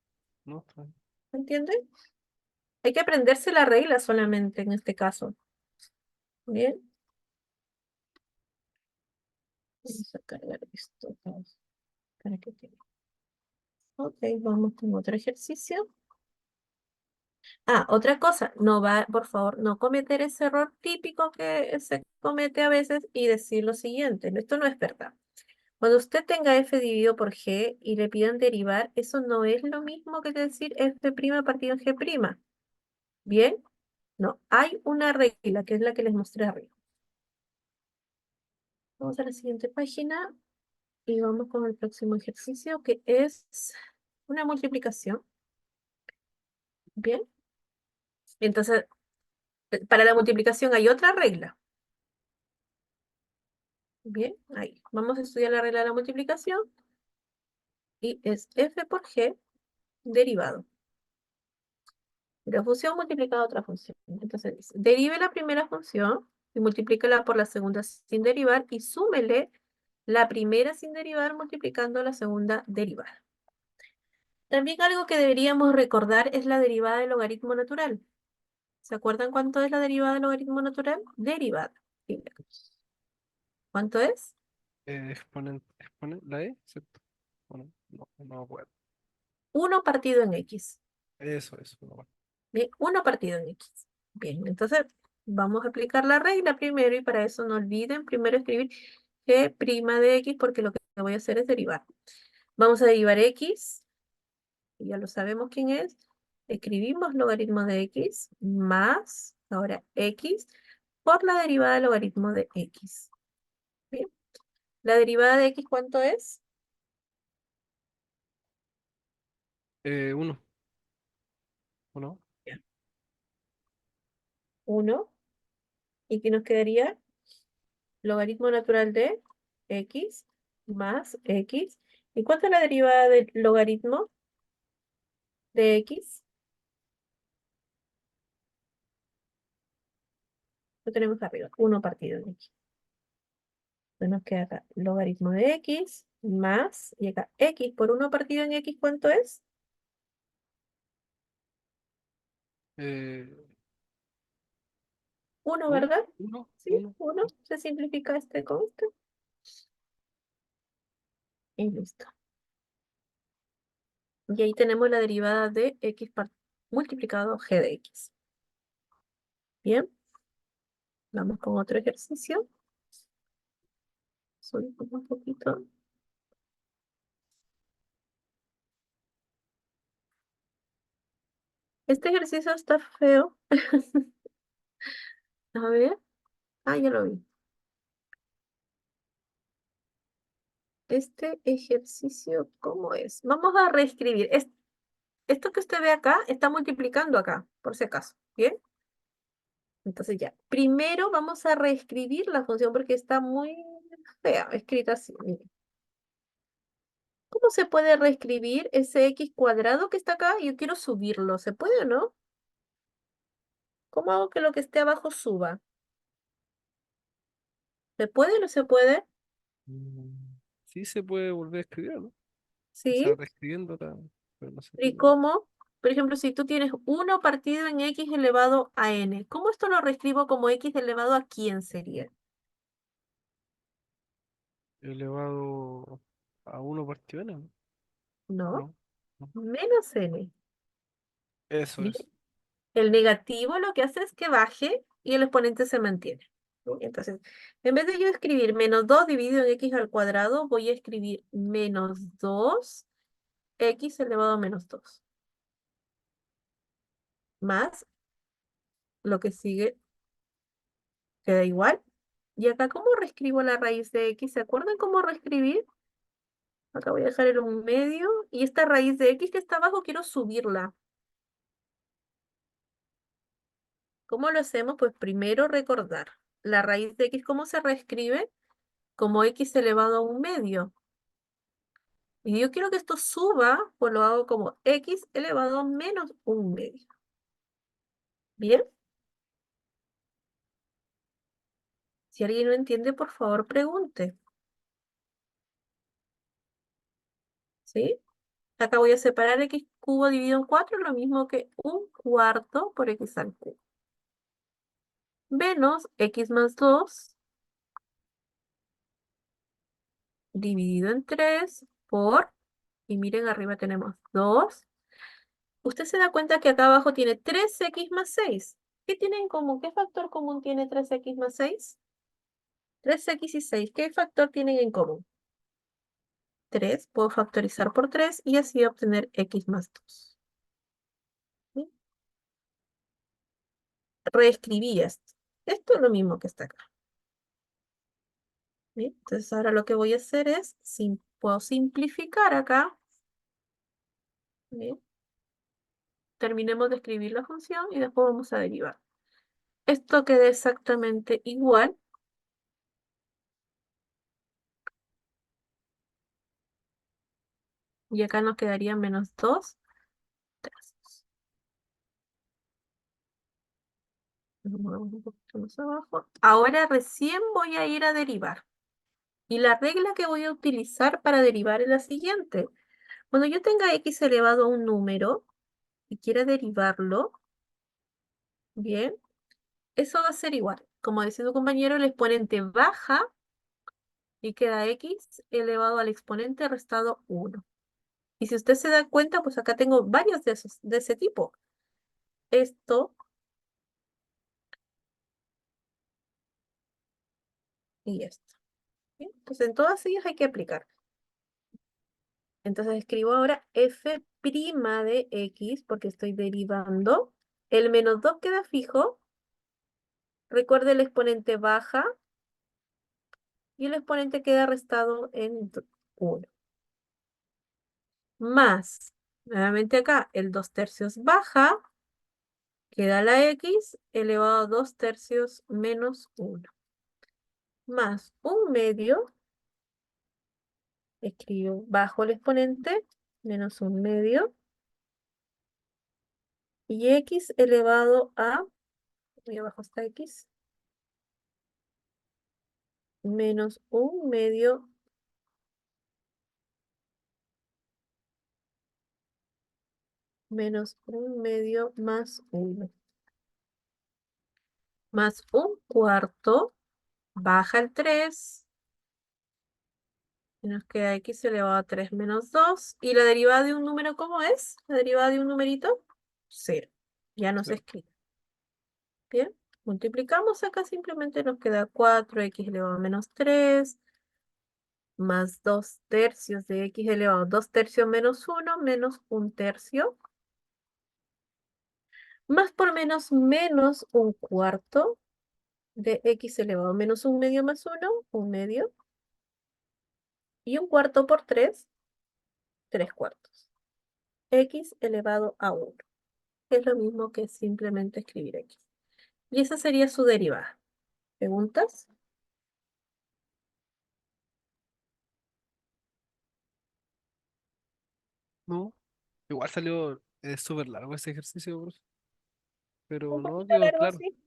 no, está bien. ¿Entienden? Hay que aprenderse la regla solamente en este caso. Bien, vamos a cargar esto para que quede. Ok, vamos con otro ejercicio. Ah, otra cosa, no va, por favor, no cometer ese error típico que se comete a veces y decir lo siguiente, esto no es verdad. Cuando usted tenga f dividido por g y le pidan derivar, eso no es lo mismo que decir f' partido en g'. ¿Bien? No, hay una regla que es la que les mostré arriba. Vamos a la siguiente página y vamos con el próximo ejercicio que es una multiplicación. ¿Bien? Entonces, para la multiplicación hay otra regla. Bien, ahí. Vamos a estudiar la regla de la multiplicación y es f por g derivado. La función multiplicada a otra función. Entonces dice, derive la primera función y multiplícala por la segunda sin derivar y súmele la primera sin derivar multiplicando la segunda derivada. También algo que deberíamos recordar es la derivada del logaritmo natural. ¿Se acuerdan cuánto es la derivada del logaritmo natural? Derivada. ¿Cuánto es? Exponente, la E, ¿cierto? Bueno, no, no me acuerdo. 1 partido en x. Eso, no me acuerdo. Bien, 1 partido en x. Bien, entonces vamos a aplicar la regla primero y para eso no olviden primero escribir g' de x porque lo que voy a hacer es derivar. Vamos a derivar x, y ya lo sabemos quién es. Escribimos logaritmo de x más, ahora x, por la derivada del logaritmo de x. Bien, la derivada de x, ¿cuánto es? 1, ¿o no? 1. ¿Y qué nos quedaría? Logaritmo natural de X más X. ¿Y cuánto es la derivada del logaritmo de X? Lo tenemos arriba, 1 partido de X. Entonces nos queda acá logaritmo de X más, y acá X por 1 partido en X, ¿cuánto es? Eh, 1, ¿Uno? ¿verdad? ¿Uno? Sí, ¿Uno? 1. Se simplifica este con este. Y listo. Y ahí tenemos la derivada de X multiplicado G de X. Bien, vamos con otro ejercicio. Subimos un poquito. Este ejercicio está feo. A ver. Ah, ya lo vi. Este ejercicio, ¿cómo es? Vamos a reescribir. Esto que usted ve acá está multiplicando acá, por si acaso. ¿Bien? Entonces ya. Primero vamos a reescribir la función porque está muy fea, escrita así. Mire. ¿Cómo se puede reescribir ese x cuadrado que está acá? Yo quiero subirlo. ¿Se puede o no? ¿Cómo hago que lo que esté abajo suba? ¿Se puede o no se puede? Mm, Sí se puede volver a escribir, ¿no? O sea, Sí. reescribiendo acá, pero no sé ¿Y cómo. cómo? Por ejemplo, si tú tienes 1 partido en x elevado a n, ¿cómo esto lo reescribo como x elevado a quién sería? Elevado a uno partido n, ¿no? ¿No? No, no. Menos n. Eso Bien. es. El negativo lo que hace es que baje y el exponente se mantiene. Bien, entonces, en vez de yo escribir menos 2 dividido en x al cuadrado, voy a escribir menos 2 x elevado a menos 2. Más lo que sigue queda igual. Y acá, ¿cómo reescribo la raíz de x? ¿Se acuerdan cómo reescribir? Acá voy a dejar el 1/2. Y esta raíz de x que está abajo quiero subirla. ¿Cómo lo hacemos? Pues primero recordar. La raíz de x, ¿cómo se reescribe? Como x elevado a 1/2. Y yo quiero que esto suba, pues lo hago como x elevado a menos 1/2. ¿Bien? Si alguien no entiende, por favor pregunte. ¿Sí? Acá voy a separar x cubo dividido en 4, lo mismo que 1/4 por x al cubo. Menos x más 2 dividido en 3 por, y miren arriba tenemos 2. Usted se da cuenta que acá abajo tiene 3x más 6. ¿Qué tiene en común? ¿Qué factor común tiene 3x más 6? 3x y 6. ¿Qué factor tienen en común? 3. Puedo factorizar por 3 y así obtener x más 2. ¿Sí? Reescribí esto. Esto es lo mismo que está acá. ¿Sí? Entonces ahora lo que voy a hacer es, puedo simplificar acá. ¿Sí? Terminemos de escribir la función y después vamos a derivar. Esto queda exactamente igual. Y acá nos quedaría menos 2 tercios. Lo movemos un poquito más abajo. Ahora recién voy a ir a derivar. Y la regla que voy a utilizar para derivar es la siguiente. Cuando yo tenga x elevado a un número y quiera derivarlo, bien, eso va a ser igual. Como decía tu compañero, el exponente baja y queda x elevado al exponente restado 1. Y si usted se da cuenta, pues acá tengo varios de ese tipo. Esto y esto. ¿Bien? Entonces, en todas ellas hay que aplicar. Entonces, escribo ahora f' de x, porque estoy derivando. El menos 2 queda fijo. Recuerde, el exponente baja y el exponente queda restado en 1. Más, nuevamente acá, el 2 tercios baja, queda la x elevado a 2 tercios menos 1. Más 1/2 Escribo bajo el exponente, menos 1/2, y x elevado a, y abajo está x, menos 1/2 menos 1/2 más 1. Más 1/4, baja el 3, y nos queda x elevado a 3 menos 2. ¿Y la derivada de un número cómo es? La derivada de un numerito, 0. Ya no se Cero. escribe. Bien, multiplicamos acá, simplemente nos queda 4x elevado a menos 3, más 2/3 de x elevado a 2/3 menos 1, menos 1/3, más por menos 1/4 de x elevado a menos 1/2 más 1, 1/2, y 1/4 por 3, 3/4. X elevado a 1, que es lo mismo que simplemente escribir x. Y esa sería su derivada. ¿Preguntas? No, igual salió súper largo ese ejercicio, profe. Un Pero no, poquito largo, sí.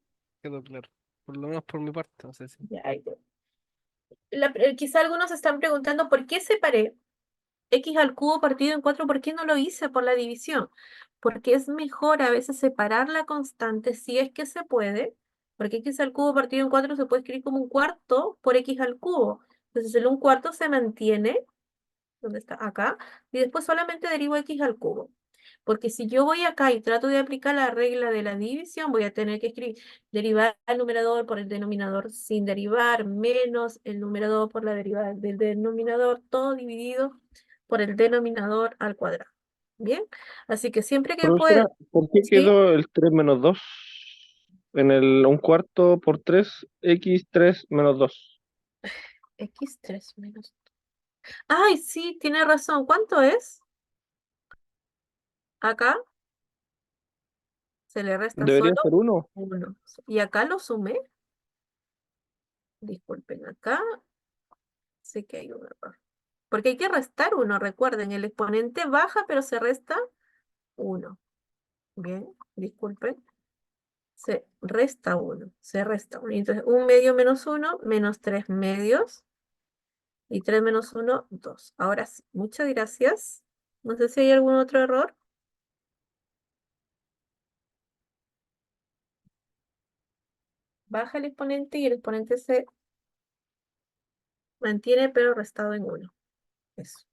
quedó claro. Por lo menos por mi parte, no sé si. Ya, ahí te- quizá algunos están preguntando por qué separé x al cubo partido en 4, ¿por qué no lo hice por la división? Porque es mejor a veces separar la constante si es que se puede, porque x al cubo partido en 4 se puede escribir como 1/4 por x al cubo. Entonces el 1/4 se mantiene, ¿dónde está? Acá, y después solamente derivo x al cubo. Porque si yo voy acá y trato de aplicar la regla de la división, voy a tener que escribir derivar el numerador por el denominador sin derivar, menos el numerador por la derivada del denominador, todo dividido por el denominador al cuadrado. ¿Bien? Así que siempre que pueda, Profesora, ¿por qué ¿sí? quedó el 3 menos 2 en el 1/4 por 3 x 3 menos 2? X3 menos. Ay, sí, tiene razón. ¿Cuánto es? Acá se le resta Debería solo ser 1. 1. Y acá lo sumé. Disculpen, acá sé que hay un error. Porque hay que restar 1, recuerden, el exponente baja, pero se resta 1. Bien, disculpen. Se resta 1, se resta 1. Entonces, 1/2 menos 1, menos 3/2. Y 3 menos 1, 2. Ahora sí, muchas gracias. No sé si hay algún otro error. Baja el exponente y el exponente se mantiene, pero restado en 1. Eso.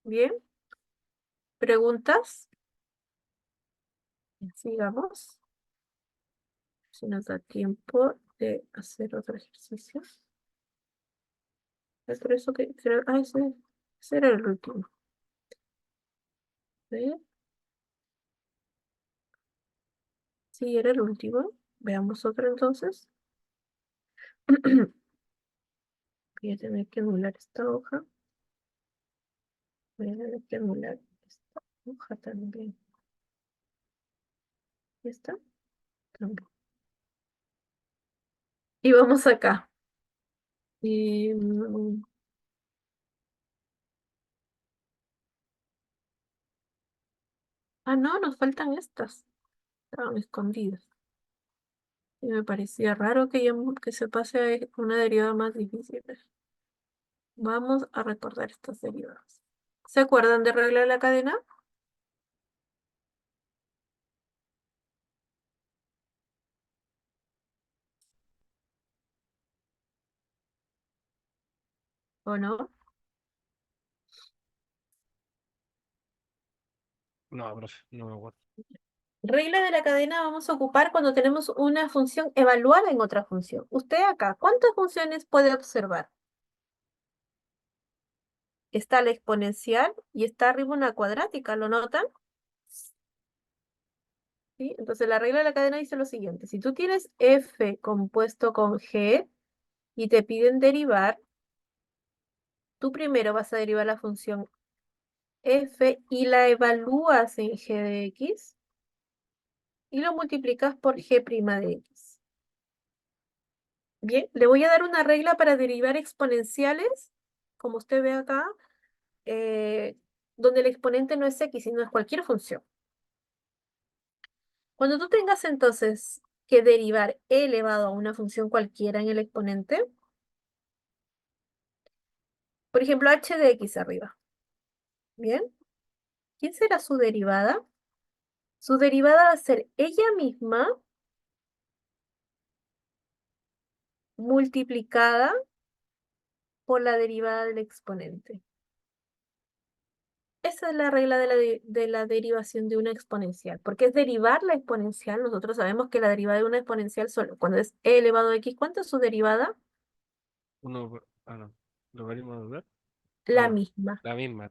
Bien. ¿Preguntas? Sigamos. Si nos da tiempo de hacer otro ejercicio. Es por eso que creo. Ah, ese era el último. ¿Ve? Sí, era el último. Veamos otro entonces. Voy a tener que anular esta hoja. Voy a tener que anular esta hoja también. ¿Y esta? También. Y vamos acá. Ah, no, nos faltan estas. Estaban escondidas. Y me parecía raro que se pase a una derivada más difícil. Vamos a recordar estas derivadas. ¿Se acuerdan de regla de la cadena? ¿O no? No, profe, no me acuerdo. Regla de la cadena vamos a ocupar cuando tenemos una función evaluada en otra función. Usted acá, ¿cuántas funciones puede observar? Está la exponencial y está arriba una cuadrática, ¿lo notan? ¿Sí? Entonces la regla de la cadena dice lo siguiente. Si tú tienes f compuesto con g y te piden derivar, tú primero vas a derivar la función f y la evalúas en g de x y lo multiplicas por g' de x. Bien, le voy a dar una regla para derivar exponenciales como usted ve acá, donde el exponente no es x, sino es cualquier función. Cuando tú tengas entonces que derivar e elevado a una función cualquiera en el exponente, por ejemplo, h de x arriba, ¿bien? ¿Quién será su derivada? Su derivada va a ser ella misma multiplicada por la derivada del exponente. Esa es la regla de la derivación de una exponencial, porque es derivar la exponencial. Nosotros sabemos que la derivada de una exponencial solo, cuando es e elevado a x, ¿cuánto es su derivada? No, logaritmo de dudar. La No, misma, la misma.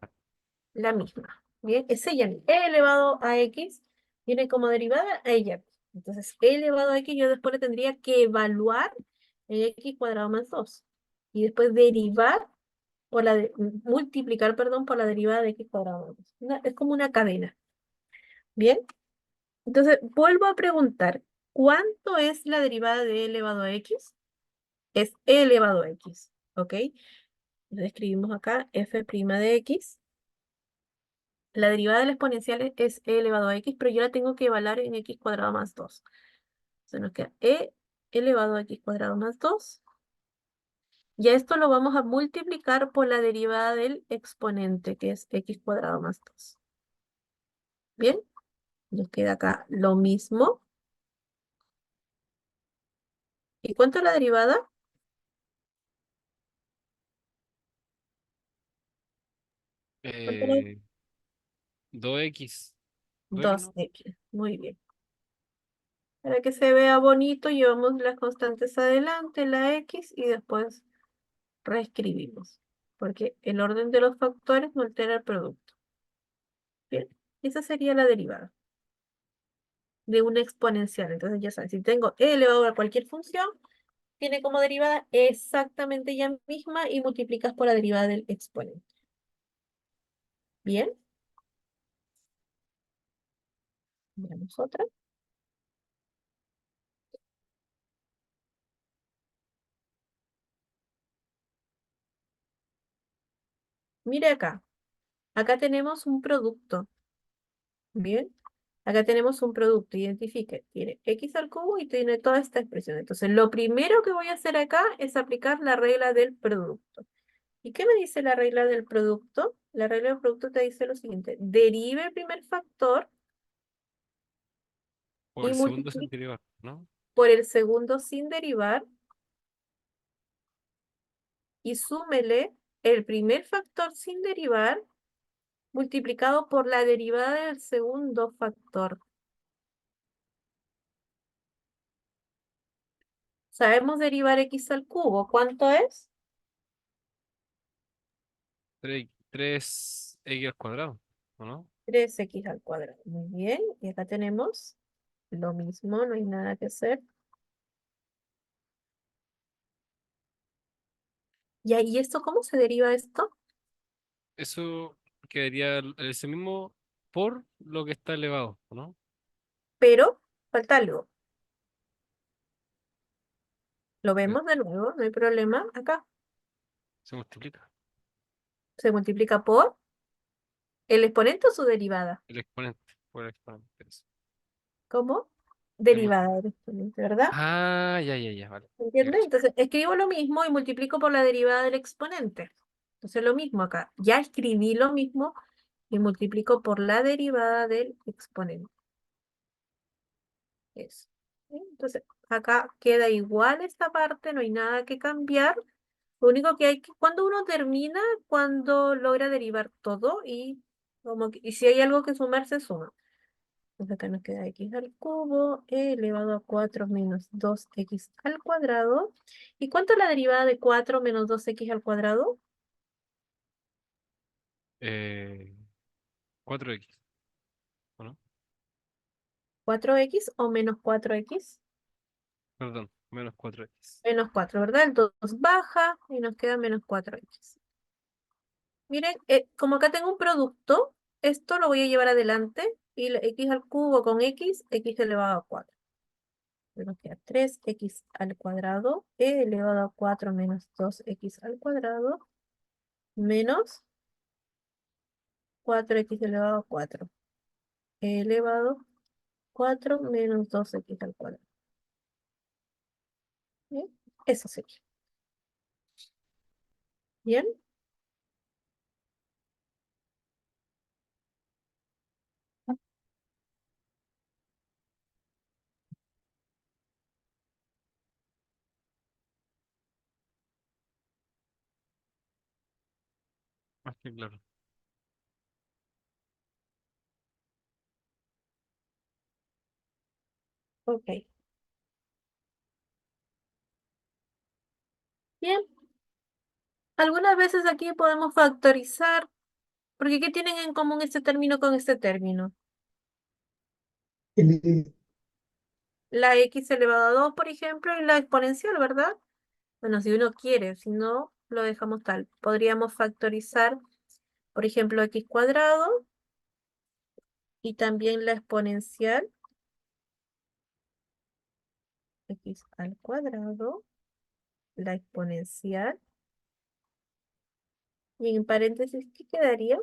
la misma. Bien, es ella misma. E elevado a x viene como derivada a ella misma. Entonces, e elevado a x yo después le tendría que evaluar el x cuadrado más 2. Y después derivar multiplicar, perdón, por la derivada de x cuadrado más 2. Es como una cadena. Bien. Entonces, vuelvo a preguntar, ¿cuánto es la derivada de e elevado a x? Es e elevado a x, ¿ok? Entonces escribimos acá f' de x. La derivada de la exponencial es e elevado a x, pero yo la tengo que evaluar en x cuadrado más 2. Entonces nos queda e elevado a x cuadrado más 2. Y a esto lo vamos a multiplicar por la derivada del exponente, que es x cuadrado más 2. Bien, nos queda acá lo mismo. ¿Y cuánto es la derivada? ¿Cuánto es la- Eh, 2x. 2x, ¿no? 2x. Muy bien. Para que se vea bonito, llevamos las constantes adelante, la x, y después reescribimos. Porque el orden de los factores no altera el producto. Bien, esa sería la derivada de una exponencial. Entonces ya saben, si tengo e elevado a cualquier función, tiene como derivada exactamente ella misma y multiplicas por la derivada del exponente. Bien, veamos otra. Mire acá. Acá tenemos un producto. Bien. Acá tenemos un producto. Identifique. Tiene x al cubo y tiene toda esta expresión. Entonces, lo primero que voy a hacer acá es aplicar la regla del producto. ¿Y qué me dice la regla del producto? La regla del producto te dice lo siguiente. Derive el primer factor Por y el segundo multiplique sentido, ¿no? por el segundo sin derivar y súmele el primer factor sin derivar multiplicado por la derivada del segundo factor. Sabemos derivar x al cubo. ¿Cuánto es? 3x al cuadrado, ¿o no? 3x al cuadrado. Muy bien. Y acá tenemos lo mismo, no hay nada que hacer. ¿Y esto cómo se deriva esto? Eso quedaría ese mismo por lo que está elevado, ¿o no? Pero falta algo. Lo Eh, vemos de nuevo, no hay problema. Acá Se multiplica. se multiplica por el exponente o su derivada. El exponente, por el exponente. Eso. ¿Cómo? Se mul- Derivada del exponente, ¿verdad? Ah, ya, vale. Ya ¿Entiendes? cacho. Entonces escribo lo mismo y multiplico por la derivada del exponente. Entonces lo mismo acá. Ya escribí lo mismo y multiplico por la derivada del exponente. Eso. ¿Sí? Entonces, acá queda igual esta parte, no hay nada que cambiar. Lo único que hay que, cuando uno termina, cuando logra derivar todo y si hay algo que sumar, se suma. Entonces acá nos queda x al cubo elevado a 4 menos 2x al cuadrado. ¿Y cuánto es la derivada de 4 menos 2x al cuadrado? Eh, 4x, ¿o no? 4x o menos 4x. Perdón, menos 4x. Menos 4, ¿verdad? El 2 baja y nos queda menos 4x. Miren, como acá tengo un producto, esto lo voy a llevar adelante y la x al cubo con x elevado a 4. Nos queda 3x al cuadrado, elevado a 4 menos 2x al cuadrado. menos 4x elevado a 4. Elevado 4 menos 2x al cuadrado. ¿Bien? Eso sería. ¿Bien? Más que claro. Ok. Bien. Algunas veces aquí podemos factorizar, porque ¿qué tienen en común este término con este término? El, La x elevado a 2, por ejemplo, y la exponencial, ¿verdad? Bueno, si uno quiere, si no, lo dejamos tal. Podríamos factorizar, por ejemplo, x cuadrado y también la exponencial, x al cuadrado, la exponencial, y en paréntesis, ¿qué quedaría?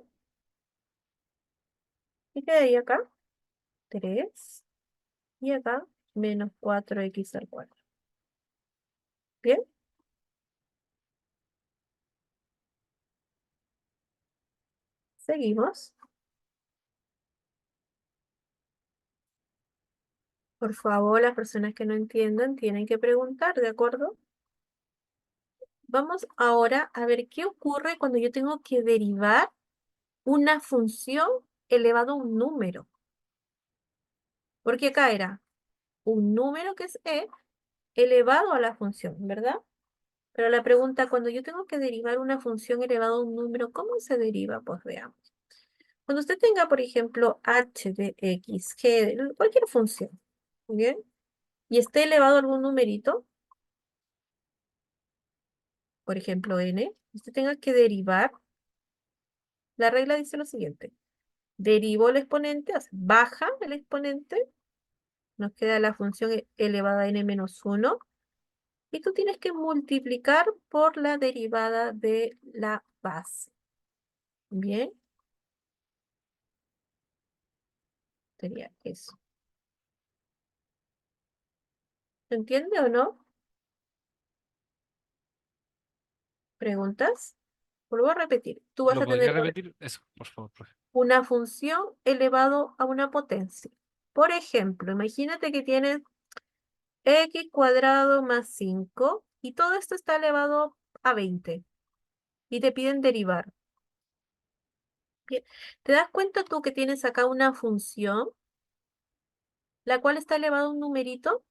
¿Qué quedaría acá? 3 y acá menos 4x al cuadrado. ¿Bien? Seguimos. Por favor, las personas que no entiendan tienen que preguntar, ¿de acuerdo? Vamos ahora a ver qué ocurre cuando yo tengo que derivar una función elevado a un número. Porque acá era un número que es elevado a la función, ¿verdad? Pero la pregunta, cuando yo tengo que derivar una función elevado a un número, ¿cómo se deriva? Pues veamos. Cuando usted tenga, por ejemplo, h de x, g, de cualquier función, ¿muy bien? Y esté elevado a algún numerito, por ejemplo, n, usted tenga que derivar, la regla dice lo siguiente. Derivo el exponente, baja el exponente, nos queda la función elevada a n menos 1, y tú tienes que multiplicar por la derivada de la base. Bien, sería eso. ¿Se entiende o no? ¿Preguntas? Vuelvo a repetir. Tú vas ¿Lo a tener podría repetir? Eso, por favor, profe. una función elevado a una potencia. Por ejemplo, imagínate que tienes x cuadrado más 5 y todo esto está elevado a 20 y te piden derivar. Bien, ¿te das cuenta tú que tienes acá una función la cual está elevado a un numerito?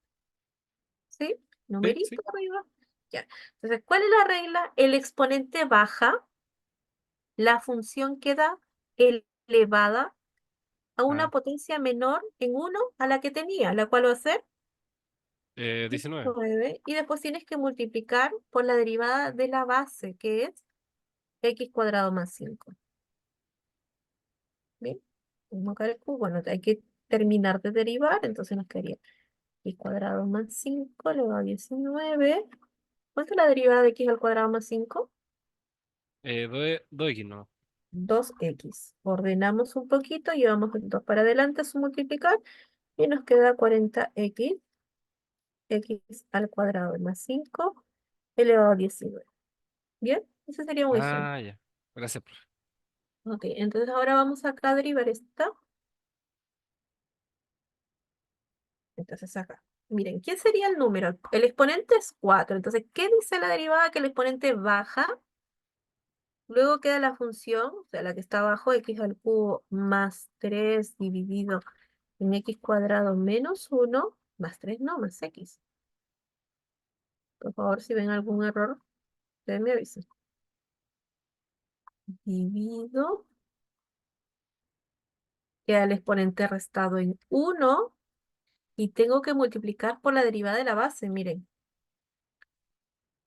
¿Sí? Sí, Numerito sí. arriba. Ya. Entonces, ¿cuál es la regla? El exponente baja, la función queda elevada a una Ah, potencia menor en 1 a la que tenía, la cual va a ser 19. 9, y después tienes que multiplicar por la derivada de la base, que es x cuadrado más 5. ¿Bien? Como cálculo, bueno, hay que terminar de derivar, entonces nos quedaría x cuadrado más 5 elevado a 19. ¿Cuánto es la derivada de x al cuadrado más 5? 2x no. 2x. Ordenamos un poquito, llevamos el 2 para adelante a su multiplicar y nos queda 40x, x al cuadrado más 5 elevado a 19. ¿Bien? Ese sería un ejemplo. Ah, ya. Gracias, profe. Ok, entonces ahora vamos acá a derivar esta. Entonces acá. Miren, ¿qué sería el número? El exponente es 4. Entonces, ¿qué dice la derivada? Que el exponente baja. Luego queda la función, o sea, la que está abajo, x al cubo más 3 dividido en x cuadrado menos 1, más 3 no, más x. Por favor, si ven algún error, ustedes me avisen. Divido, queda el exponente restado en 1 y tengo que multiplicar por la derivada de la base, miren.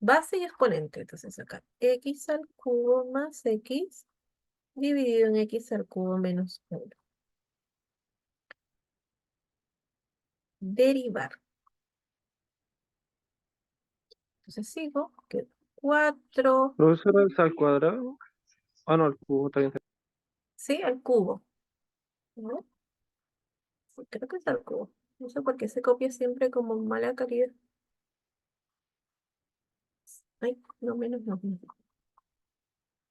Base y exponente, entonces acá, x al cubo más x dividido en x al cubo menos 1. Derivar. Entonces sigo, que 4. Profesora, ¿es al cuadrado? Ah, no, el cubo está bien. ¿Sí? Al cubo. ¿No? Sí, creo que es al cubo. No sé por qué se copia siempre como mala calidad. Ay, no, menos no. No.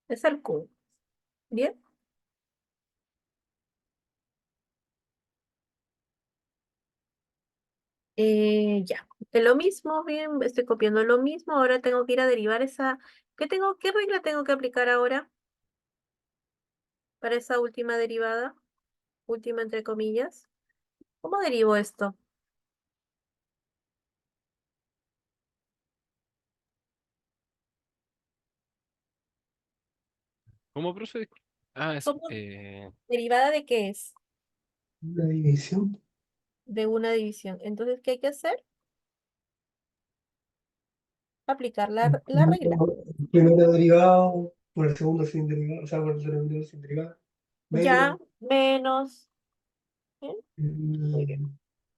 Es al cubo. ¿Bien? Ya. De lo mismo, bien, estoy copiando lo mismo. Ahora tengo que ir a derivar esa. ¿Qué regla tengo que aplicar ahora para esa última derivada? Última entre comillas. ¿Cómo derivo esto? ¿Cómo procede? Ah, es, ¿Cómo derivada de qué es? Una división. De una división. Entonces, ¿qué hay que hacer? Aplicar la regla. El primero derivado por el segundo sin derivado, o sea, por el denominador sin derivado. Ya, Menos menos. ¿Bien? Muy bien. el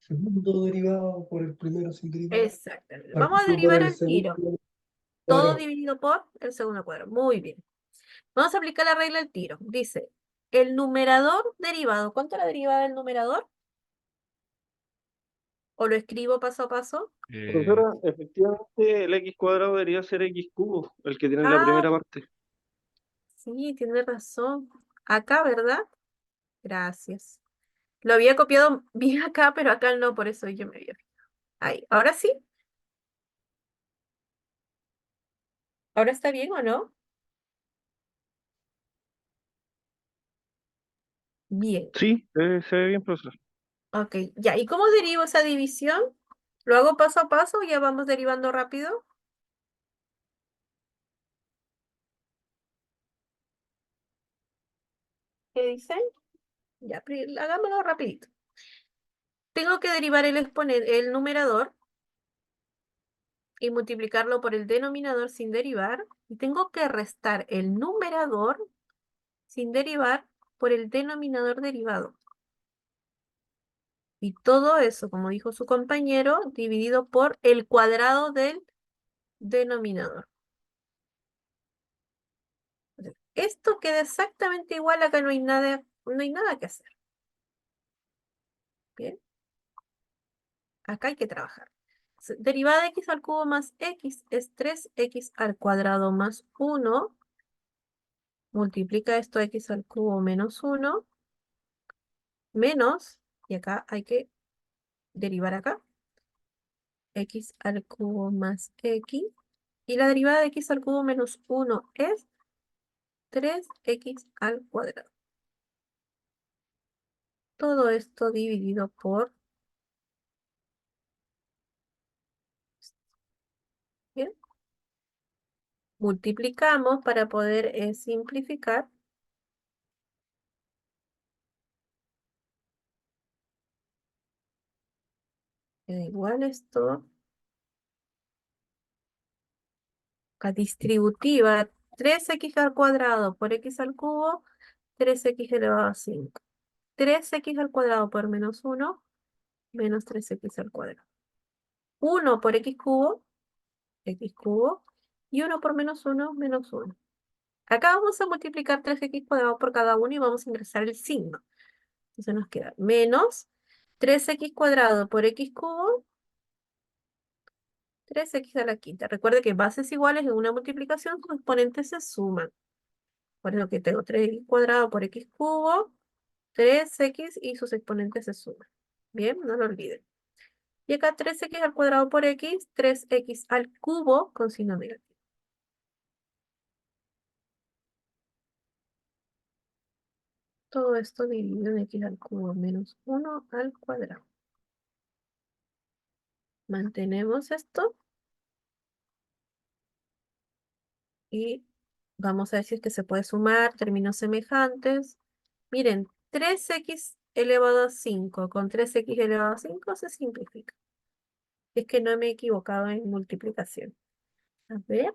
segundo derivado por el primero sin derivado. Exactamente. Vamos a Partido por derivar el al tiro. segundo Todo cuadrado. dividido por el segundo cuadrado. Muy bien. Vamos a aplicar la regla al tiro. Dice, el numerador derivado. ¿Cuánto es la derivada del numerador? ¿O lo escribo paso a paso? eh, Profesora, efectivamente el x cuadrado debería ser x cubo, el que tiene la Ah, primera parte. sí, tiene razón. Acá, ¿verdad? Gracias. Lo había copiado bien acá, pero acá no, por eso yo me había fijado. Ahí. ¿Ahora sí? ¿Ahora está bien o no? Bien. Sí, se ve bien, profesor. Ok, ya. ¿Y cómo derivo esa división? ¿Lo hago paso a paso o ya vamos derivando rápido? ¿Qué dicen? Ya, hagámoslo rapidito. Tengo que derivar el exponente, el numerador y multiplicarlo por el denominador sin derivar. Y tengo que restar el numerador sin derivar por el denominador derivado. Y todo eso, como dijo su compañero, dividido por el cuadrado del denominador. Esto queda exactamente igual, acá no hay nada que hacer. Bien, acá hay que trabajar. Derivada de x al cubo más x es 3x al cuadrado más 1. Multiplica esto x al cubo menos 1 menos, y acá hay que derivar acá, x al cubo más x. Y la derivada de x al cubo menos 1 es 3x al cuadrado. Todo esto dividido por, ¿bien? Multiplicamos para poder simplificar. Igual esto, la distributiva, 3x al cuadrado por x al cubo, 3x elevado a 5. 3x al cuadrado por menos 1, menos 3x al cuadrado. 1 por x cubo, y 1 por menos 1, menos 1. Acá vamos a multiplicar 3x cuadrado por cada uno y vamos a ingresar el signo. Entonces nos queda menos 3x cuadrado por x cubo, 3x a la quinta. Recuerde que bases iguales en una multiplicación, sus exponentes se suman. Por eso que tengo 3x cuadrado por x cubo, 3x y sus exponentes se suman. Bien, no lo olviden. Y acá 3x al cuadrado por x, 3x al cubo con signo negativo. Todo esto dividido en x al cubo menos 1 al cuadrado. Mantenemos esto y vamos a decir que se puede sumar términos semejantes. Miren, 3x elevado a 5 con 3x elevado a 5 se simplifica. Es que no me he equivocado en multiplicación. A ver,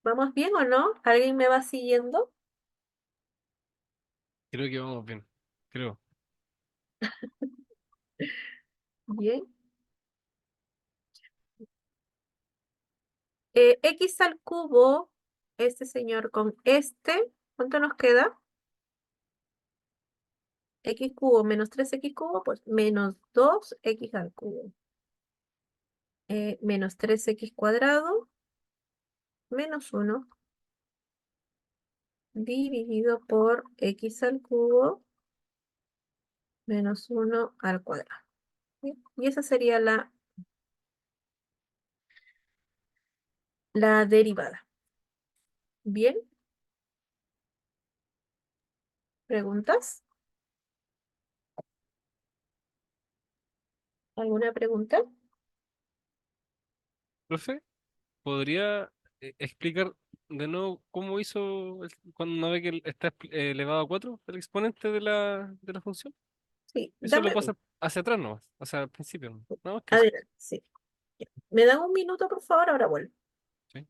¿vamos bien o no? ¿Alguien me va siguiendo? creo que vamos bien. Creo. Bien. X al cubo, este señor con este, ¿Cuánto nos queda? X cubo menos 3x cubo, pues menos 2x al cubo. Menos 3x cuadrado menos 1 dividido por x al cubo menos 1 al cuadrado. ¿Sí? Y esa sería la derivada. Bien, ¿preguntas? ¿Alguna pregunta? Profe, ¿podría explicar de nuevo cómo hizo cuando una vez que está elevado a 4 el exponente de la función? Sí, Eso lo dame, pasa hacia atrás nomás, hacia el principio, nada más que eso. adelante, sí. Ya. ¿Me dan un minuto, por favor? Ahora vuelvo. ¿Sí?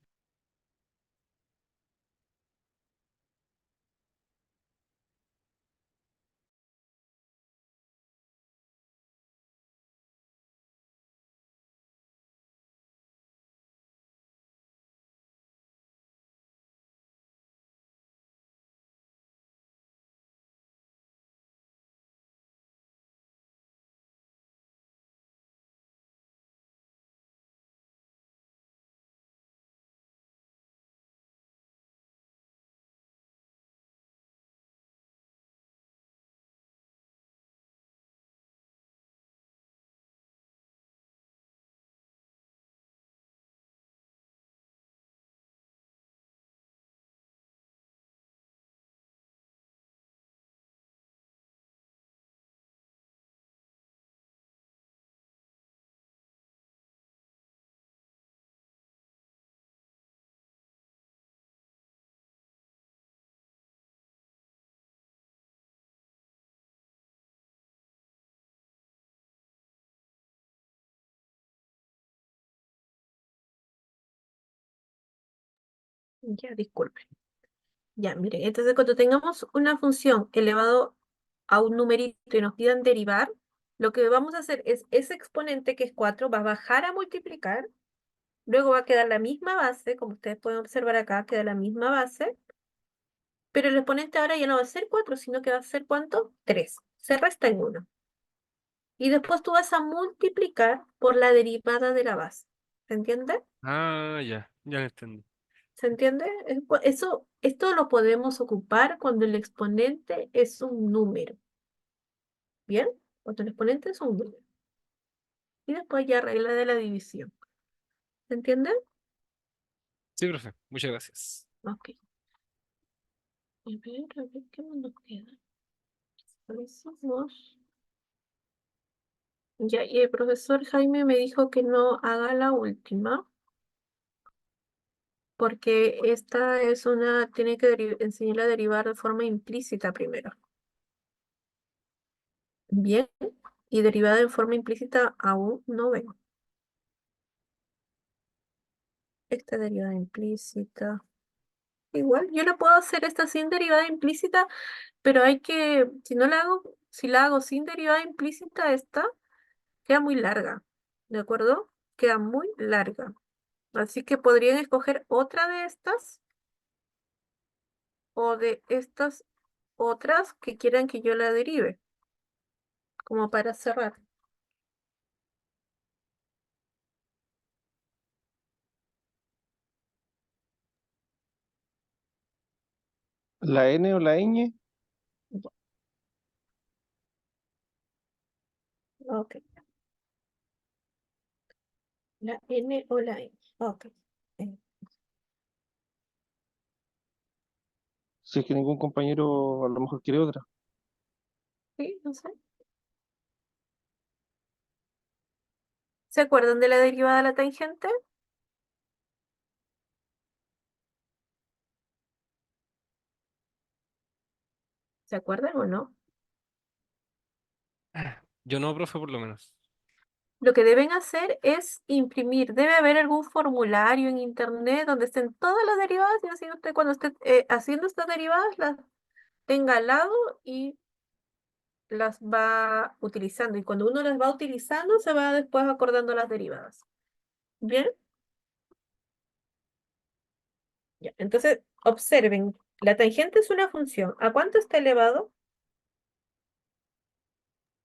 Ya, disculpen. Ya, miren, entonces cuando tengamos una función elevado a un numerito y nos pidan derivar, lo que vamos a hacer es ese exponente que es 4 va a bajar a multiplicar, luego va a quedar la misma base, como ustedes pueden observar acá, queda la misma base, pero el exponente ahora ya no va a ser 4 sino que va a ser ¿cuánto? 3. Se resta en 1. Y después tú vas a multiplicar por la derivada de la base. ¿Se entiende? Ah, ya lo entendí. ¿Se entiende? Esto lo podemos ocupar cuando el exponente es un número. ¿Bien? Cuando el exponente es un número. Y después ya regla de la división. ¿Se entiende? Sí, profe, muchas gracias. Ok. A ver, ¿qué más nos queda? Revisamos. Ya, y el profesor Jaime me dijo que no haga la última, porque esta es tiene que enseñar a derivar de forma implícita primero. Bien, y derivada en forma implícita aún no ven. Esta derivada implícita. Igual, yo la puedo hacer esta sin derivada implícita, pero si la hago sin derivada implícita, esta queda muy larga, ¿de acuerdo? Queda muy larga. Así que podrían escoger otra de estas o de estas otras que quieran que yo la derive, como para cerrar. ¿La N o la ñ? Ya, ok. La N o la N. Ok. Eh, Si es que ningún compañero a lo mejor quiere otra. Sí, no sé. ¿Se acuerdan de la derivada de la tangente? ¿Se acuerdan o no? Yo no, profe, por lo menos. Lo que deben hacer es imprimir. Debe haber algún formulario en internet donde estén todas las derivadas y así usted cuando esté haciendo estas derivadas las tenga al lado y las va utilizando. Y cuando uno las va utilizando se va después acordando las derivadas. ¿Bien? Ya. Entonces, observen. La tangente es una función. ¿A cuánto está elevado?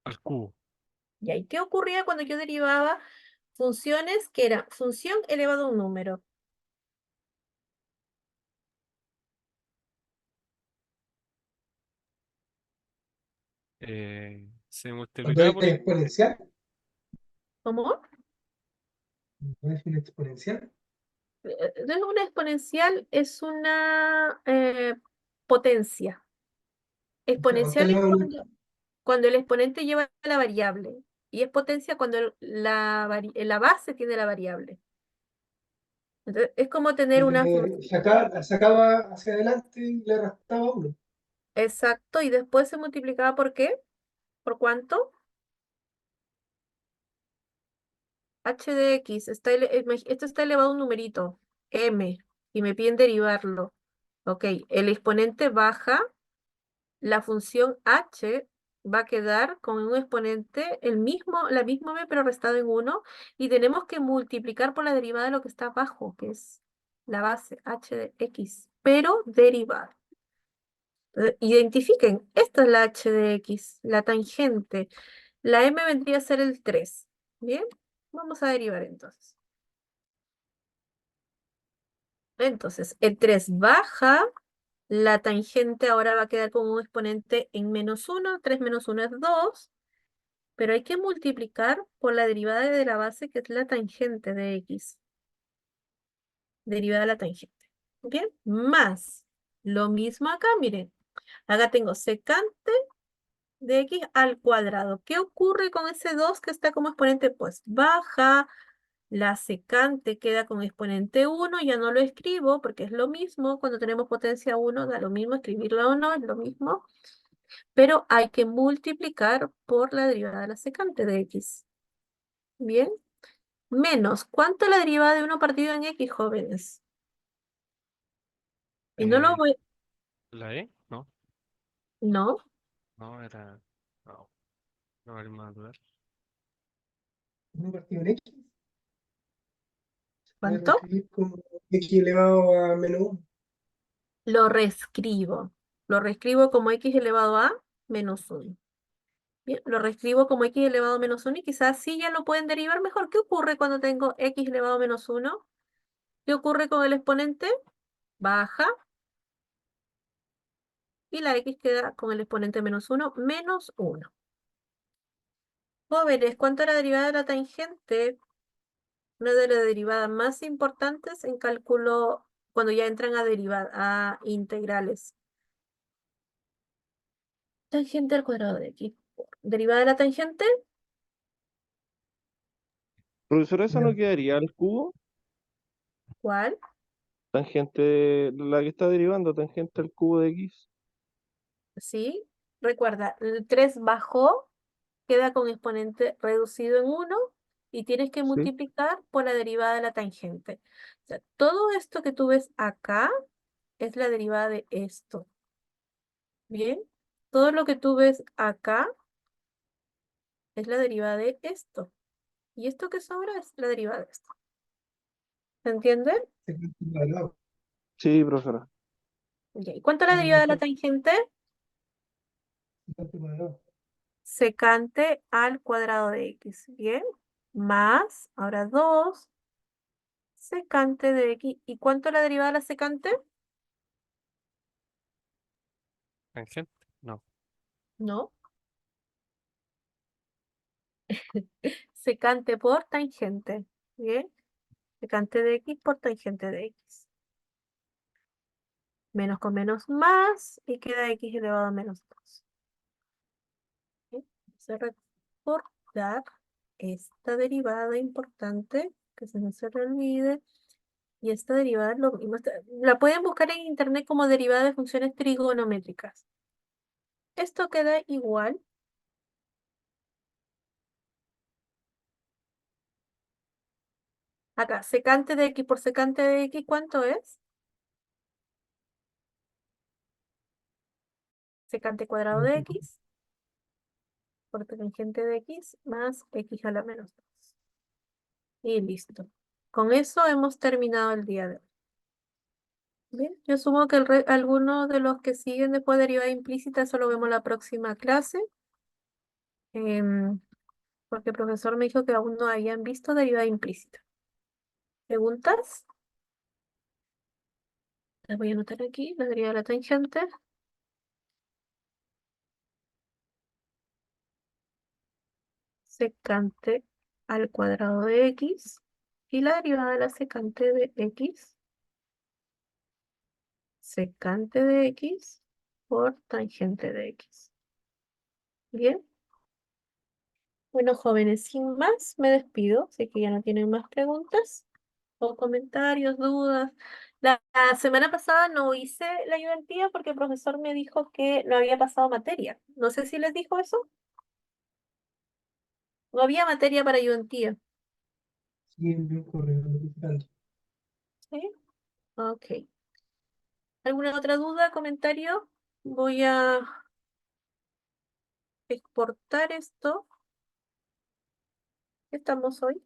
Al cubo. ¿Y ahí qué ocurría cuando yo derivaba funciones que eran función elevado a un número? Se Cuando multiplicaba es por el... exponencial, ¿Cómo? no es una exponencial. Entonces, una exponencial es una potencia. O sea, cuando está Exponencial es elevado a un cuando el exponente lleva la variable. Y es potencia cuando la base tiene la variable. Entonces, es como tener una función. sacaba hacia adelante y le restaba uno. Exacto, y después se multiplicaba ¿por qué? ¿Por cuánto? H de x, esto está elevado a un numerito, m, y me piden derivarlo. Ok, el exponente baja, la función h va a quedar con un exponente, la misma m, pero restado en 1, y tenemos que multiplicar por la derivada de lo que está abajo, que es la base h de x, pero derivada. Identifiquen, esta es la h de x, la tangente. La m vendría a ser el 3. Bien, vamos a derivar entonces. Entonces, el 3 baja, la tangente ahora va a quedar con un exponente en -1, 3 menos 1 es 2, pero hay que multiplicar por la derivada de la base que es la tangente de x, derivada de la tangente. Bien, más, lo mismo acá, miren, acá tengo secante de x al cuadrado. ¿Qué ocurre con ese 2 que está como exponente? Pues baja. La secante queda con exponente 1, ya no lo escribo porque es lo mismo, cuando tenemos potencia 1 da lo mismo escribirla o no, es lo mismo, pero hay que multiplicar por la derivada de la secante de x. Bien, menos, ¿cuánto es la derivada de 1 partido en x, jóvenes? Y no lo eh, voy, ¿La E? No, no, no, era... No, no vale más dudar. Uno partido en x, puede ¿cuánto? reescribir como x elevado a -1. Lo reescribo como x elevado a -1. Bien, lo reescribo como x elevado a -1 y quizás sí ya lo pueden derivar mejor. ¿Qué ocurre cuando tengo x elevado a -1? ¿Qué ocurre con el exponente? Baja y la x queda con el exponente -1, -1. Jóvenes, ¿cuánto es la derivada de la tangente? Una de las derivadas más importantes en cálculo cuando ya entran a a integrales. Tangente al cuadrado de x. Derivada de la tangente, Profesor, ¿esa no Ya, quedaría al cubo? ¿cuál? Tangente, la que está derivando, tangente al cubo de x. ¿Sí? Recuerda, el 3 bajó, queda con exponente reducido en 1 y tienes que Sí. multiplicar por la derivada de la tangente. O sea, todo esto que tú ves acá es la derivada de esto. ¿Bien? Todo lo que tú ves acá es la derivada de esto. Y esto que sobra es la derivada de esto. ¿Se entiende? secante cuadrado. Sí, profesora. Ya, ¿y cuánto es la Una derivada de la tangente tangente? cuadrado. Secante al cuadrado de x. Bien. Más, ahora 2 secante de x. ¿Y cuánto es la derivada de la secante? ¿Tangente? No. No. Secante por tangente. Bien. Secante de x por tangente de x. Menos con menos más y queda x elevado a -2. Bien. Vamos a recordar esta derivada importante que se no se le olvide. Y esta derivada es lo mismo. La pueden buscar en internet como derivada de funciones trigonométricas. Esto queda igual. Acá, secante de x por secante de x, ¿cuánto es? Secante cuadrado de x por tangente de x más x a la -2. Y listo. Con eso hemos terminado el día de hoy. Bien, yo asumo que algunos de los que siguen después de derivada implícita, eso lo vemos la próxima clase. em, Porque el profesor me dijo que aún no habían visto derivada implícita. ¿Preguntas? Las voy a anotar aquí, la derivada de la tangente. Secante al cuadrado de x. Y la derivada de la secante de x. Secante de x por tangente de x. Bien. Bueno, jóvenes, sin más, me despido. Sé que ya no tienen más preguntas o comentarios, dudas. La semana pasada no hice la ayudantía porque el profesor me dijo que no había pasado materia. No sé si les dijo eso. No había materia para ayudantía. Sí, envió un correo notificando. ¿Sí? Ok. ¿Alguna otra duda, comentario? Voy a exportar esto. ¿Qué estamos hoy?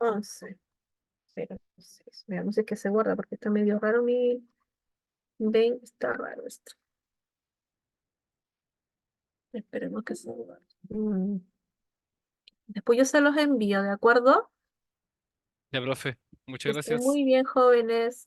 11:06. Veamos si es que se guarda porque está medio raro mi... Ven, está raro esto. Esperemos que se guarde. Después yo se los envío, ¿de acuerdo? Ya, profe, muchas Que estén gracias. muy bien, jóvenes.